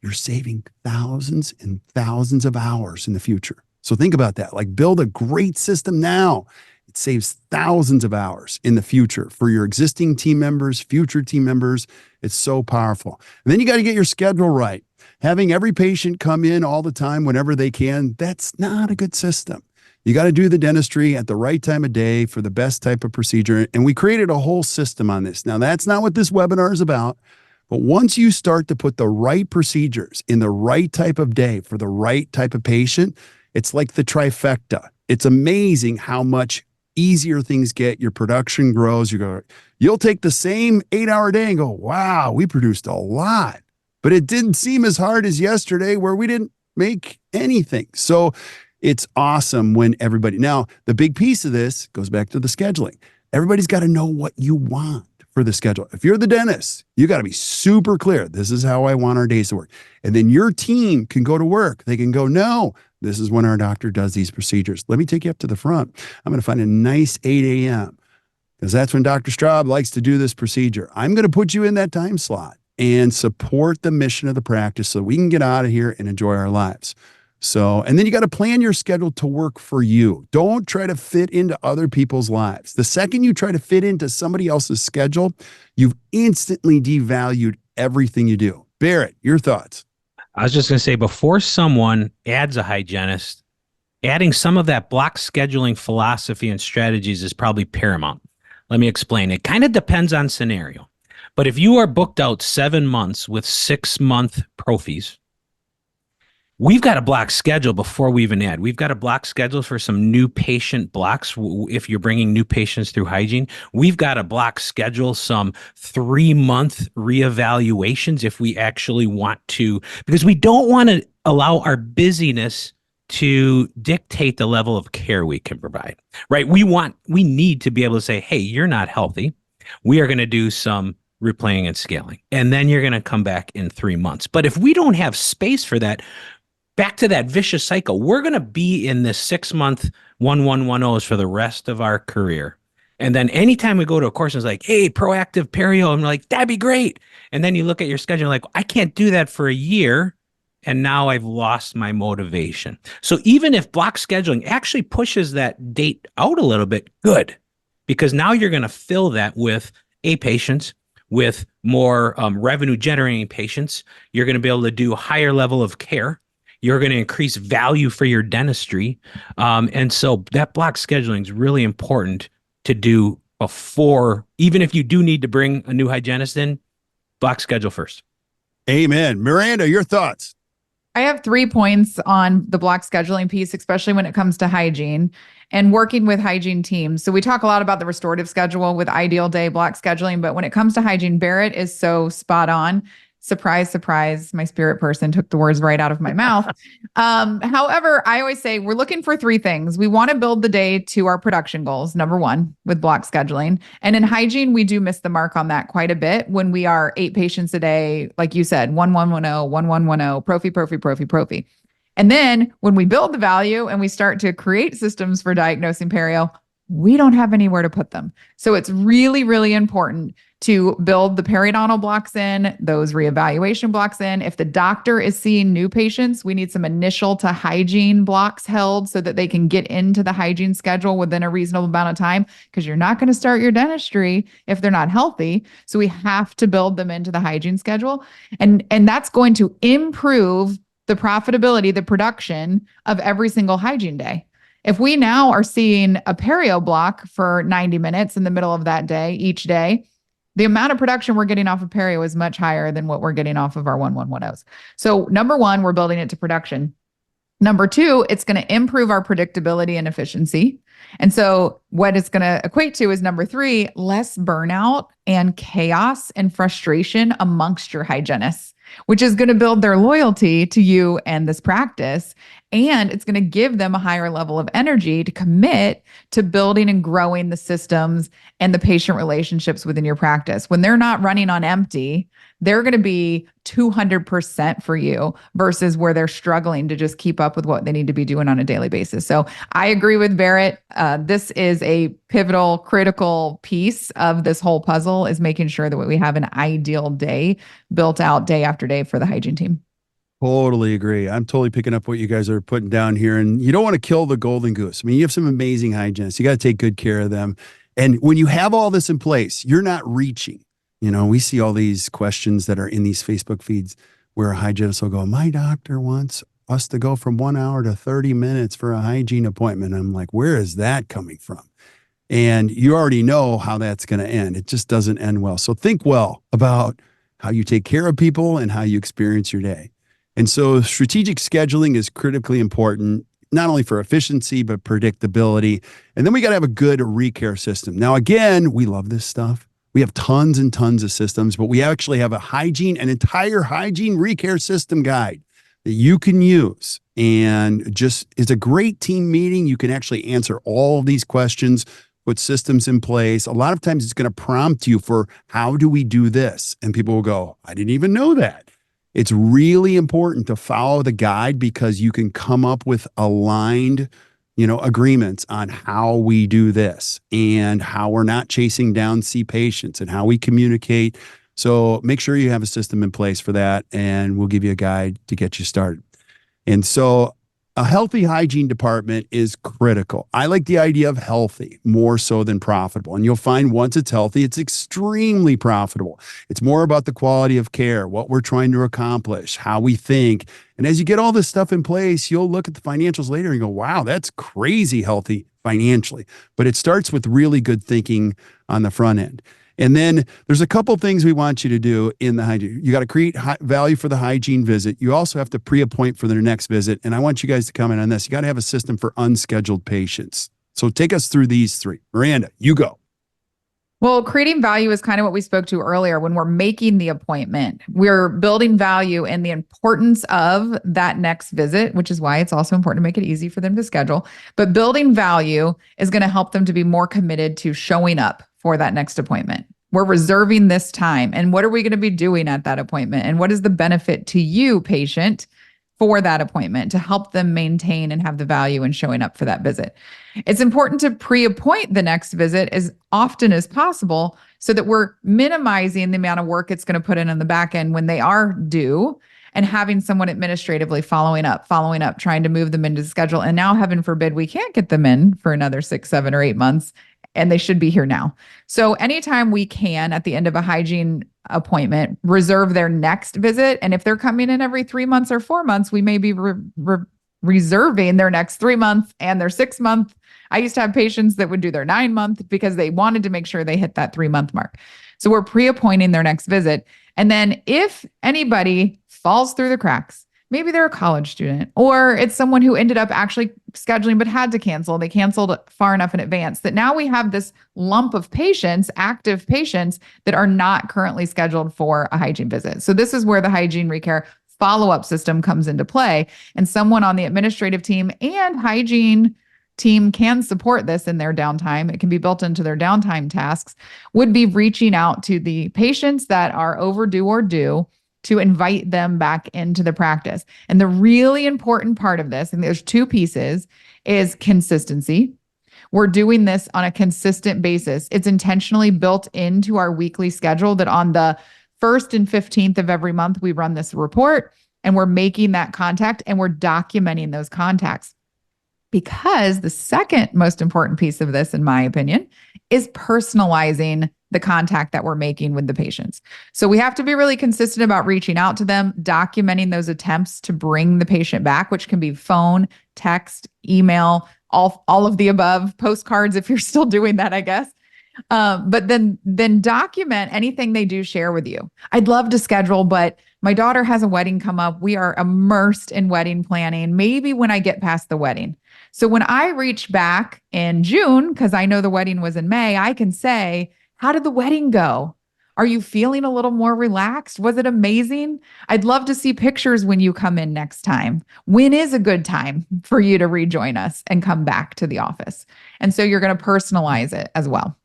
you're saving thousands and thousands of hours in the future. So think about that. Like, build a great system now. It saves thousands of hours in the future for your existing team members, future team members. It's so powerful. And then you got to get your schedule right. Having every patient come in all the time whenever they can, that's not a good system. You got to do the dentistry at the right time of day for the best type of procedure. And we created a whole system on this. Now, that's not what this webinar is about. But once you start to put the right procedures in the right type of day for the right type of patient, it's like the trifecta. It's amazing how much easier things get. Your production grows. You'll take the same 8-hour day and go, wow, we produced a lot, but it didn't seem as hard as yesterday where we didn't make anything. So it's awesome when everybody, now the big piece of this goes back to the scheduling. Everybody's got to know what you want for the schedule. If you're the dentist, you got to be super clear. This is how I want our days to work. And then your team can go to work. They can go, no, this is when our doctor does these procedures. Let me take you up to the front. I'm going to find a nice 8 a.m. because that's when Dr. Straub likes to do this procedure. I'm going to put you in that time slot and support the mission of the practice so we can get out of here and enjoy our lives. So, and then you got to plan your schedule to work for you. Don't try to fit into other people's lives. The second you try to fit into somebody else's schedule, you've instantly devalued everything you do. Barrett, your thoughts? I was just going to say, before someone adds a hygienist, adding some of that block scheduling philosophy and strategies is probably paramount. Let me explain. It kind of depends on scenario. But if you are booked out 7 months with 6-month profis, we've got a block schedule before we even add. We've got a block schedule for some new patient blocks. If you're bringing new patients through hygiene, we've got a block schedule, some 3-month reevaluations if we actually want to, because we don't want to allow our busyness to dictate the level of care we can provide, right? We need to be able to say, hey, you're not healthy. We are going to do some replaying and scaling, and then you're going to come back in 3 months. But if we don't have space for that, back to that vicious cycle, we're going to be in this 6-month 1110s for the rest of our career. And then anytime we go to a course, it's like, hey, proactive perio, I'm like, that'd be great. And then you look at your schedule like, I can't do that for a year. And now I've lost my motivation. So even if block scheduling actually pushes that date out a little bit, good, because now you're going to fill that with patients, with more revenue generating patients. You're going to be able to do a higher level of care. You're going to increase value for your dentistry. And so that block scheduling is really important to do before, even if you do need to bring a new hygienist in, block schedule first. Amen. Miranda, your thoughts? I have 3 points on the block scheduling piece, especially when it comes to hygiene and working with hygiene teams. So we talk a lot about the restorative schedule with ideal day block scheduling, but when it comes to hygiene, Barrett is so spot on. Surprise, surprise. My spirit person took the words right out of my mouth. However, I always say we're looking for 3 things. We want to build the day to our production goals, number 1, with block scheduling. And in hygiene, we do miss the mark on that quite a bit when we are 8 patients a day, like you said, 1110, 1110, prophy. And then when we build the value and we start to create systems for diagnosing perio, we don't have anywhere to put them. So it's really, really important to build the periodontal blocks in, those reevaluation blocks in. If the doctor is seeing new patients, we need some initial to hygiene blocks held so that they can get into the hygiene schedule within a reasonable amount of time, because you're not going to start your dentistry if they're not healthy. So we have to build them into the hygiene schedule. And that's going to improve the profitability, the production of every single hygiene day. If we now are seeing a perio block for 90 minutes in the middle of that day, each day, the amount of production we're getting off of perio is much higher than what we're getting off of our 1110s. So number 1, we're building it to production. Number 2, it's going to improve our predictability and efficiency. And so what it's going to equate to is number 3, less burnout and chaos and frustration amongst your hygienists, which is going to build their loyalty to you and this practice. And it's going to give them a higher level of energy to commit to building and growing the systems and the patient relationships within your practice. When they're not running on empty, they're going to be 200% for you versus where they're struggling to just keep up with what they need to be doing on a daily basis. So I agree with Barrett. This is a pivotal, critical piece of this whole puzzle, is making sure that we have an ideal day built out day after day for the hygiene team. Totally agree. I'm totally picking up what you guys are putting down here. And you don't want to kill the golden goose. I mean, you have some amazing hygienists. You got to take good care of them. And when you have all this in place, you're not reaching. You know, we see all these questions that are in these Facebook feeds where a hygienist will go, my doctor wants us to go from 1 hour to 30 minutes for a hygiene appointment. I'm like, where is that coming from? And you already know how that's going to end. It just doesn't end well. So think well about how you take care of people and how you experience your day. And so strategic scheduling is critically important. not only for efficiency, but predictability. And then we got to have a good recare system. Now, again, we love this stuff. We have tons and tons of systems, but we actually have an entire hygiene recare system guide that you can use. And just, it's a great team meeting. You can actually answer all of these questions, put systems in place. A lot of times it's going to prompt you for, how do we do this? And people will go, I didn't even know that. It's really important to follow the guide, because you can come up with aligned, agreements on how we do this and how we're not chasing down C patients and how we communicate. So make sure you have a system in place for that, and we'll give you a guide to get you started. And so a healthy hygiene department is critical. I like the idea of healthy more so than profitable. And you'll find once it's healthy, it's extremely profitable. It's more about the quality of care, what we're trying to accomplish, how we think. And as you get all this stuff in place, you'll look at the financials later and go, wow, that's crazy healthy financially. But it starts with really good thinking on the front end. And then there's a couple things we want you to do in the hygiene. You got to create value for the hygiene visit. You also have to pre-appoint for their next visit. And I want you guys to comment on this. You got to have a system for unscheduled patients. So take us through these three. Miranda, you go. Well, creating value is kind of what we spoke to earlier. When we're making the appointment, we're building value in the importance of that next visit, which is why it's also important to make it easy for them to schedule. But building value is going to help them to be more committed to showing up for that next appointment. We're reserving this time. And what are we going to be doing at that appointment? And what is the benefit to you, patient, for that appointment to help them maintain and have the value in showing up for that visit? It's important to pre-appoint the next visit as often as possible so that we're minimizing the amount of work it's going to put in on the back end when they are due, and having someone administratively following up, trying to move them into the schedule. And now, heaven forbid, we can't get them in for another 6, 7, or 8 months. And they should be here now. So anytime we can, at the end of a hygiene appointment, reserve their next visit. And if they're coming in every 3 months or 4 months, we may be reserving their next 3 month and their 6 month. I used to have patients that would do their 9 month because they wanted to make sure they hit that 3 month mark. So we're pre-appointing their next visit. And then if anybody falls through the cracks, maybe they're a college student, or it's someone who ended up actually scheduling but had to cancel. They canceled far enough in advance that now we have this lump of patients, active patients, that are not currently scheduled for a hygiene visit. So this is where the hygiene recare follow-up system comes into play. And someone on the administrative team and hygiene team can support this in their downtime. It can be built into their downtime tasks, would be reaching out to the patients that are overdue or due to invite them back into the practice. And the really important part of this, and there's 2 pieces, is consistency. We're doing this on a consistent basis. It's intentionally built into our weekly schedule that on the 1st and 15th of every month, we run this report, and we're making that contact and we're documenting those contacts. Because the second most important piece of this, in my opinion, is personalizing the contact that we're making with the patients. So we have to be really consistent about reaching out to them, documenting those attempts to bring the patient back, which can be phone, text, email, all of the above, postcards if you're still doing that, I guess. But then document anything they do share with you. I'd love to schedule, but my daughter has a wedding come up. We are immersed in wedding planning, maybe when I get past the wedding. So when I reach back in June, because I know the wedding was in May, I can say, how did the wedding go? Are you feeling a little more relaxed? Was it amazing? I'd love to see pictures when you come in next time. When is a good time for you to rejoin us and come back to the office? And so you're going to personalize it as well.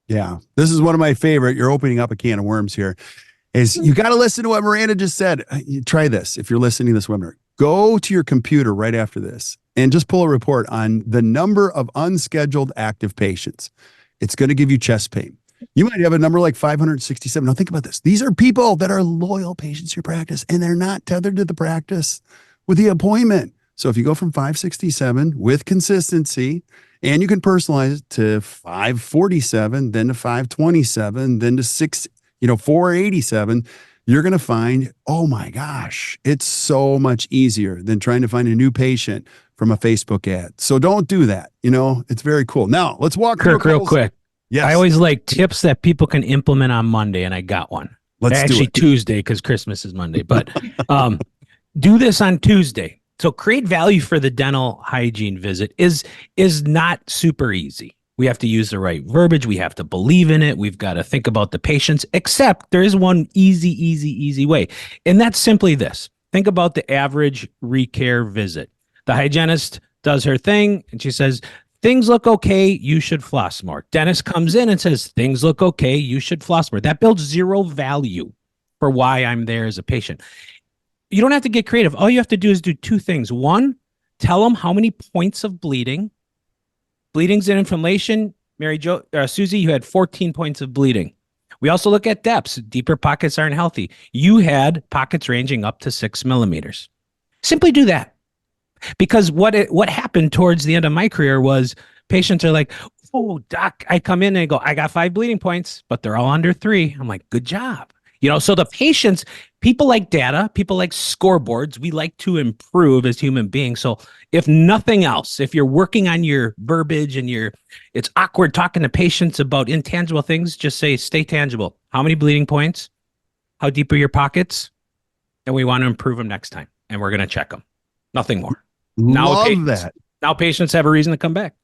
Yeah, this is one of my favorite. You're opening up a can of worms here. Is you got to listen to what Miranda just said. Try this. If you're listening to this webinar, go to your computer right after this and just pull a report on the number of unscheduled active patients. It's going to give you chest pain. You might have a number like 567. Now think about this. These are people that are loyal patients to your practice, and they're not tethered to the practice with the appointment. So if you go from 567 with consistency, and you can personalize it to 547, then to 527, then to 487, you're going to find, oh my gosh, it's so much easier than trying to find a new patient from a Facebook ad. So don't do that. It's very cool. Now let's walk through Kirk, real quick. Yes. I always like tips that people can implement on Monday, and I got one. Let's Actually, do it. Tuesday, because Christmas is Monday. But do this on Tuesday. So create value for the dental hygiene visit is not super easy. We have to use the right verbiage. We have to believe in it. We've got to think about the patients, except there is one easy way. And that's simply this. Think about the average recare visit. The hygienist does her thing and she says, things look okay, you should floss more. Dentist comes in and says, things look okay, you should floss more. That builds zero value for why I'm there as a patient. You don't have to get creative. All you have to do is do two things. One, tell them how many points of bleeding. Bleeding's an inflammation. Susie, you had 14 points of bleeding. We also look at depths. Deeper pockets aren't healthy. You had pockets ranging up to 6 millimeters. Simply do that. Because what happened towards the end of my career was patients are like, oh, doc, I come in and I go, I got 5 bleeding points, but they're all under 3. I'm like, good job. So the patients, people like data, people like scoreboards. We like to improve as human beings. So if nothing else, if you're working on your verbiage and it's awkward talking to patients about intangible things, just say, stay tangible. How many bleeding points? How deep are your pockets? And we want to improve them next time. And we're going to check them. Nothing more. Love that. Now patients have a reason to come back.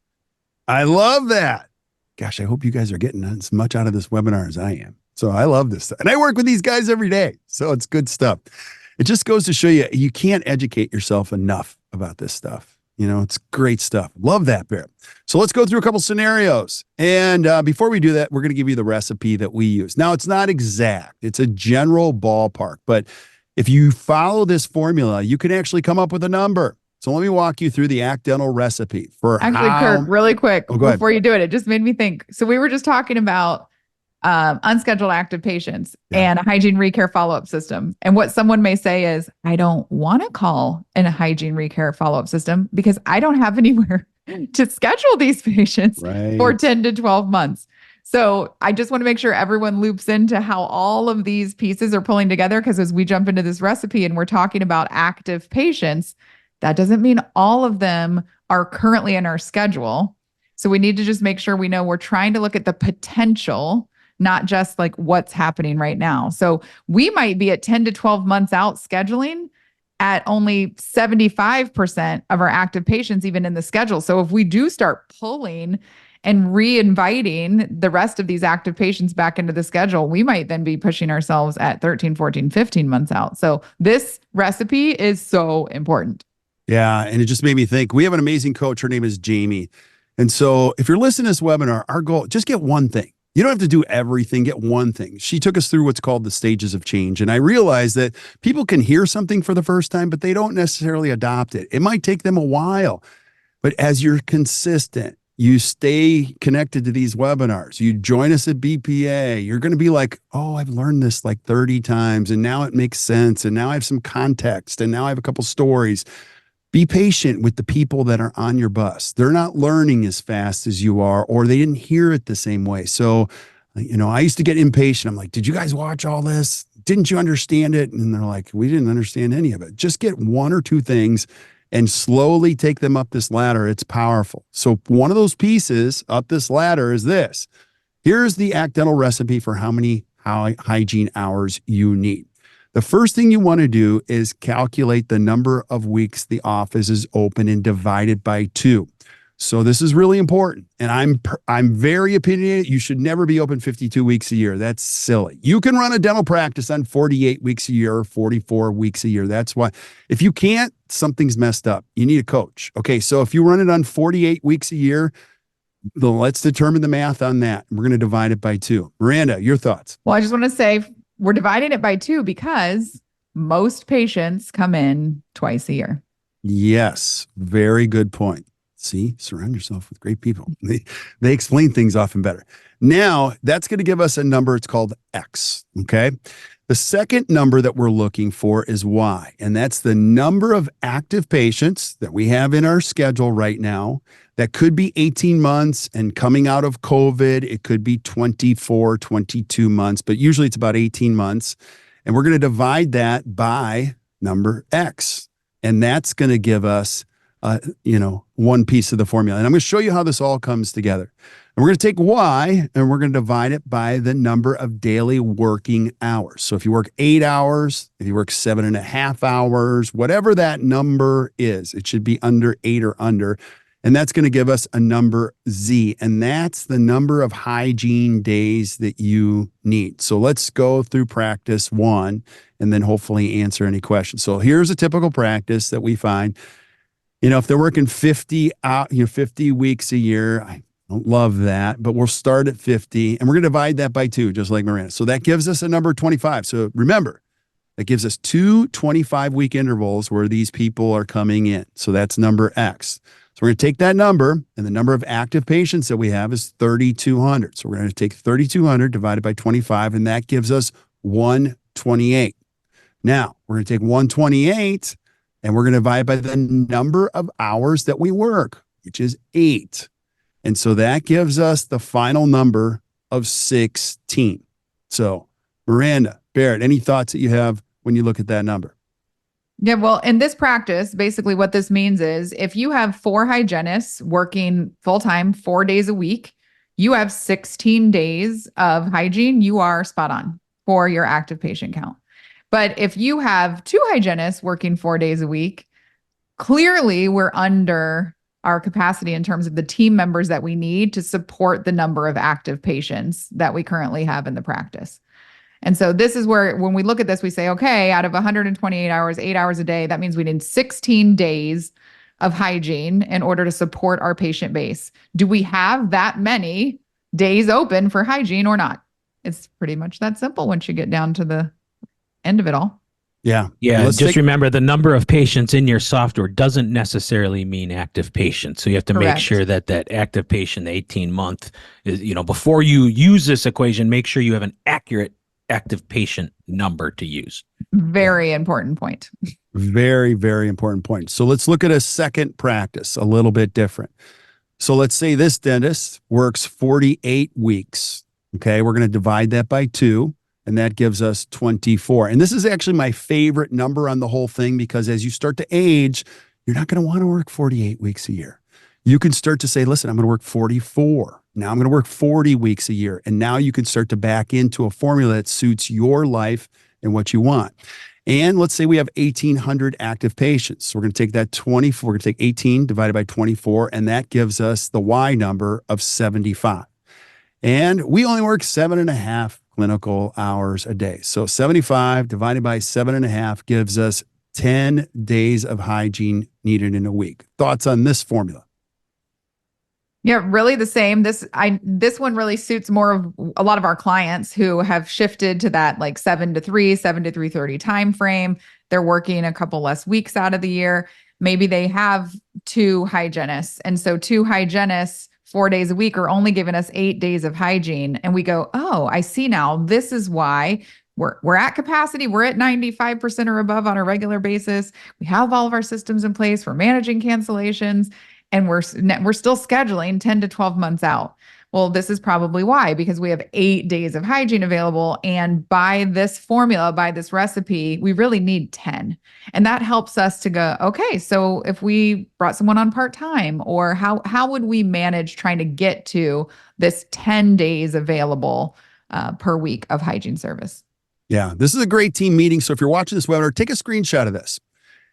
I love that. Gosh, I hope you guys are getting as much out of this webinar as I am. So I love this stuff. And I work with these guys every day. So it's good stuff. It just goes to show you can't educate yourself enough about this stuff. It's great stuff. Love that, Barrett. So let's go through a couple scenarios. And before we do that, we're going to give you the recipe that we use. Now, it's not exact. It's a general ballpark. But if you follow this formula, you can actually come up with a number. So let me walk you through the Act Dental recipe for Kirk, really quick before you do it. It just made me think. So we were just talking about unscheduled active patients and a hygiene recare follow-up system. And what someone may say is, I don't want to call in a hygiene recare follow-up system because I don't have anywhere to schedule these patients for 10 to 12 months. So I just want to make sure everyone loops into how all of these pieces are pulling together, because as we jump into this recipe and we're talking about active patients, that doesn't mean all of them are currently in our schedule. So we need to just make sure we know we're trying to look at the potential, not just like what's happening right now. So we might be at 10 to 12 months out scheduling at only 75% of our active patients even in the schedule. So if we do start pulling and re-inviting the rest of these active patients back into the schedule, we might then be pushing ourselves at 13, 14, 15 months out. So this recipe is so important. Yeah. And it just made me think, we have an amazing coach. Her name is Jamie. And so if you're listening to this webinar, our goal, just get one thing. You don't have to do everything, get one thing. She took us through what's called the stages of change. And I realized that people can hear something for the first time, but they don't necessarily adopt it. It might take them a while, but as you're consistent, you stay connected to these webinars, you join us at BPA, you're going to be like, oh, I've learned this like 30 times and now it makes sense. And now I have some context and now I have a couple stories. Be patient with the people that are on your bus. They're not learning as fast as you are, or they didn't hear it the same way. So, I used to get impatient. I'm like, did you guys watch all this? Didn't you understand it? And they're like, we didn't understand any of it. Just get one or two things and slowly take them up this ladder. It's powerful. So one of those pieces up this ladder is this. Here's the Act Dental recipe for how many hygiene hours you need. The first thing you want to do is calculate the number of weeks the office is open and divide it by 2. So this is really important. And I'm very opinionated. You should never be open 52 weeks a year. That's silly. You can run a dental practice on 48 weeks a year or 44 weeks a year. That's why if you can't, something's messed up. You need a coach. Okay. So if you run it on 48 weeks a year, let's determine the math on that. We're going to divide it by 2. Miranda, your thoughts? Well, I just want to say, we're dividing it by 2 because most patients come in twice a year. Yes, very good point. See, surround yourself with great people. They explain things often better. Now, that's going to give us a number. It's called X, okay? The second number that we're looking for is Y, and that's the number of active patients that we have in our schedule right now. That could be 18 months, and coming out of COVID, it could be 24, 22 months, but usually it's about 18 months. And we're going to divide that by number X. And that's going to give us one piece of the formula. And I'm going to show you how this all comes together. And we're going to take Y and we're going to divide it by the number of daily working hours. So if you work 8 hours, if you work 7.5 hours, whatever that number is, it should be under 8 or under. And that's going to give us a number Z. And that's the number of hygiene days that you need. So let's go through practice 1 and then hopefully answer any questions. So here's a typical practice that we find. If they're working 50 weeks a year, I don't love that, but we'll start at 50 and we're going to divide that by 2, just like Miranda. So that gives us a number 25. So remember, that gives us 2 25-week intervals where these people are coming in. So that's number X. So we're going to take that number, and the number of active patients that we have is 3,200. So we're going to take 3,200 divided by 25, and that gives us 128. Now, we're going to take 128, and we're going to divide by the number of hours that we work, which is 8. And so that gives us the final number of 16. So, Miranda, Barrett, any thoughts that you have when you look at that number? Yeah, well, in this practice, basically what this means is if you have 4 hygienists working full-time 4 days a week, you have 16 days of hygiene. You are spot on for your active patient count. But if you have 2 hygienists working 4 days a week, clearly we're under our capacity in terms of the team members that we need to support the number of active patients that we currently have in the practice. And so this is where, when we look at this, we say, okay, out of 128 hours, 8 hours a day, that means we need 16 days of hygiene in order to support our patient base. Do we have that many days open for hygiene or not? It's pretty much that simple once you get down to the end of it all. Yeah. Just remember, the number of patients in your software doesn't necessarily mean active patients. So you have to make sure that that active patient, the 18-month, is, before you use this equation, make sure you have an accurate active patient number to use. Very important point. Very, very important point. So let's look at a second practice, a little bit different. So let's say this dentist works 48 weeks. Okay, we're going to divide that by 2, and that gives us 24. And this is actually my favorite number on the whole thing, because as you start to age, you're not going to want to work 48 weeks a year. You can start to say, listen, I'm going to work 44. Now I'm going to work 40 weeks a year. And now you can start to back into a formula that suits your life and what you want. And let's say we have 1,800 active patients. So we're going to take that 24, we're going to take 18 divided by 24, and that gives us the Y number of 75. And we only work 7.5 clinical hours a day. So 75 divided by 7.5 gives us 10 days of hygiene needed in a week. Thoughts on this formula? Yeah, really the same. This one really suits more of a lot of our clients who have shifted to that like 7 to 3, 7 to 3:30 time frame. They're working a couple less weeks out of the year. Maybe they have 2 hygienists. And so 2 hygienists 4 days a week are only giving us 8 days of hygiene. And we go, oh, I see now. This is why we're at capacity. We're at 95% or above on a regular basis. We have all of our systems in place. We're managing cancellations. And we're still scheduling 10 to 12 months out. Well, this is probably why, because we have 8 days of hygiene available. And by this formula, by this recipe, we really need 10. And that helps us to go, okay, so if we brought someone on part-time, or how would we manage trying to get to this 10 days available per week of hygiene service? Yeah, this is a great team meeting. So if you're watching this webinar, take a screenshot of this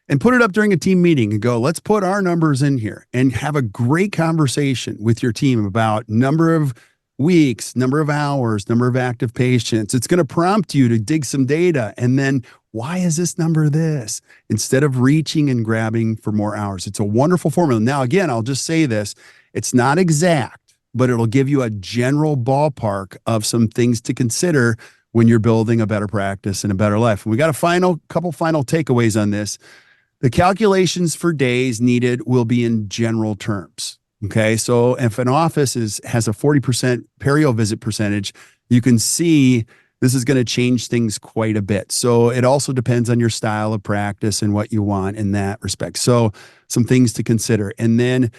and put it up during a team meeting and go, let's put our numbers in here and have a great conversation with your team about number of weeks, number of hours, number of active patients. It's going to prompt you to dig some data. And then, why is this number this? Instead of reaching and grabbing for more hours. It's a wonderful formula. Now, again, I'll just say this. It's not exact, but it'll give you a general ballpark of some things to consider when you're building a better practice and a better life. And we got a couple final takeaways on this. The calculations for days needed will be in general terms. Okay. So if an office has a 40% perio visit percentage, you can see this is going to change things quite a bit. So it also depends on your style of practice and what you want in that respect. So some things to consider. And then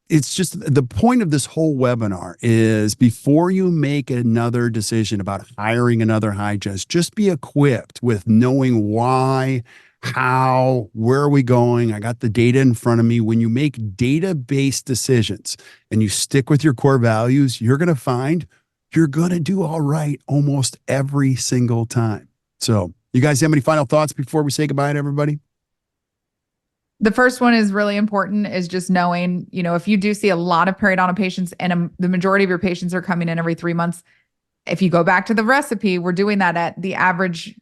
it's just the point of this whole webinar is, before you make another decision about hiring another hygienist, just be equipped with knowing why how, where are we going? I got the data in front of me. When you make data-based decisions and you stick with your core values, you're going to find you're going to do all right almost every single time. So you guys have any final thoughts before we say goodbye to everybody? The first one is really important, is just knowing, if you do see a lot of periodontal patients and the majority of your patients are coming in every 3 months, if you go back to the recipe, we're doing that at the average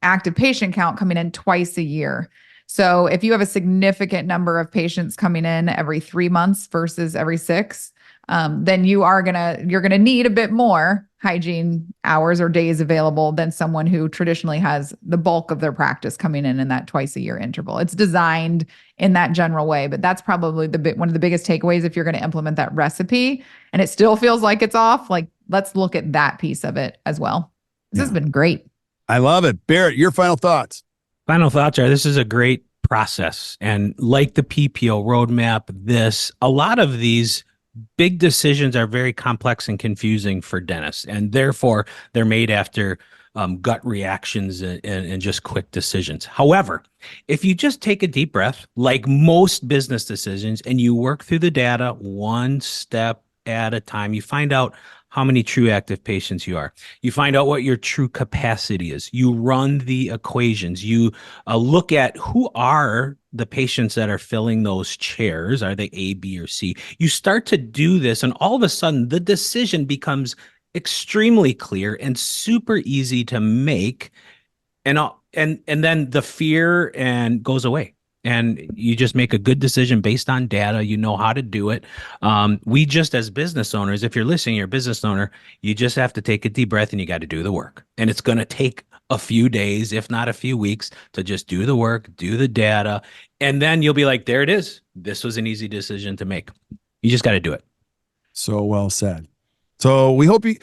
active patient count coming in twice a year. So if you have a significant number of patients coming in every 3 months versus every 6, then you're gonna need a bit more hygiene hours or days available than someone who traditionally has the bulk of their practice coming in that twice a year interval. It's designed in that general way, but that's probably one of the biggest takeaways if you're going to implement that recipe and it still feels like it's off. Like, let's look at that piece of it as well. This has been great. I love it. Barrett, your final thoughts. Final thoughts are, this is a great process. And like the PPO roadmap, a lot of these big decisions are very complex and confusing for dentists. And therefore, they're made after gut reactions and just quick decisions. However, if you just take a deep breath, like most business decisions, and you work through the data one step at a time, you find out how many true active patients you are. You find out what your true capacity is. You run the equations. You look at who are the patients that are filling those chairs. Are they A, B, or C? You start to do this, and all of a sudden, the decision becomes extremely clear and super easy to make. And then the fear goes away. And you just make a good decision based on data. You know how to do it. We just, as business owners, if you're listening, you're a business owner, you just have to take a deep breath and you got to do the work. And it's going to take a few days, if not a few weeks, to just do the work, do the data. And then you'll be like, there it is. This was an easy decision to make. You just got to do it. So well said. So we hope you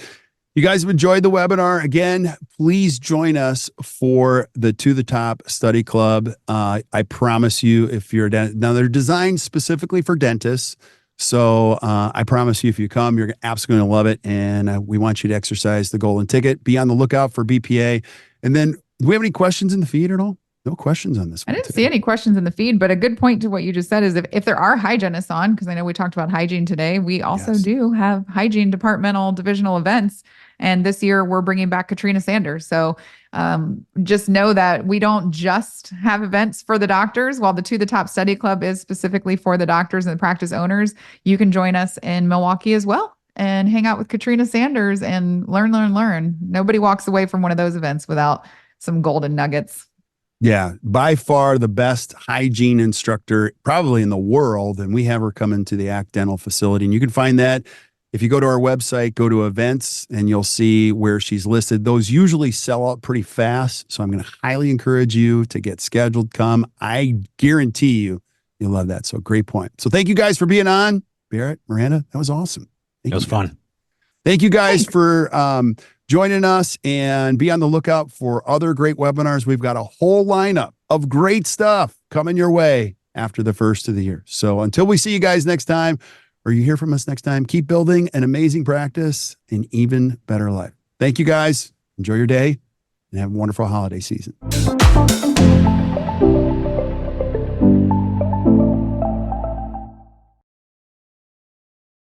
guys have enjoyed the webinar. Again, please join us for the To the Top Study Club. I promise you, if you're a dentist, now they're designed specifically for dentists. So I promise you, if you come, you're absolutely going to love it. And we want you to exercise the golden ticket. Be on the lookout for BPA. And then, do we have any questions in the feed at all? No questions on this one. I didn't see any questions in the feed, but a good point to what you just said is if there are hygienists on, because I know we talked about hygiene today, we also do have hygiene departmental divisional events. And this year we're bringing back Katrina Sanders. So just know that we don't just have events for the doctors. While the To the Top Study Club is specifically for the doctors and the practice owners, you can join us in Milwaukee as well and hang out with Katrina Sanders and learn. Nobody walks away from one of those events without some golden nuggets. Yeah, by far the best hygiene instructor probably in the world. And we have her come into the ACT Dental facility. And you can find that if you go to our website, go to events, and you'll see where she's listed. Those usually sell out pretty fast. So I'm going to highly encourage you to get scheduled. Come. I guarantee you'll love that. So great point. So thank you guys for being on. Barrett, Miranda, that was awesome. That was fun. Thank you guys for joining us, and be on the lookout for other great webinars. We've got a whole lineup of great stuff coming your way after the first of the year. So until we see you guys next time, or you hear from us next time, keep building an amazing practice, an even better life. Thank you guys. Enjoy your day and have a wonderful holiday season.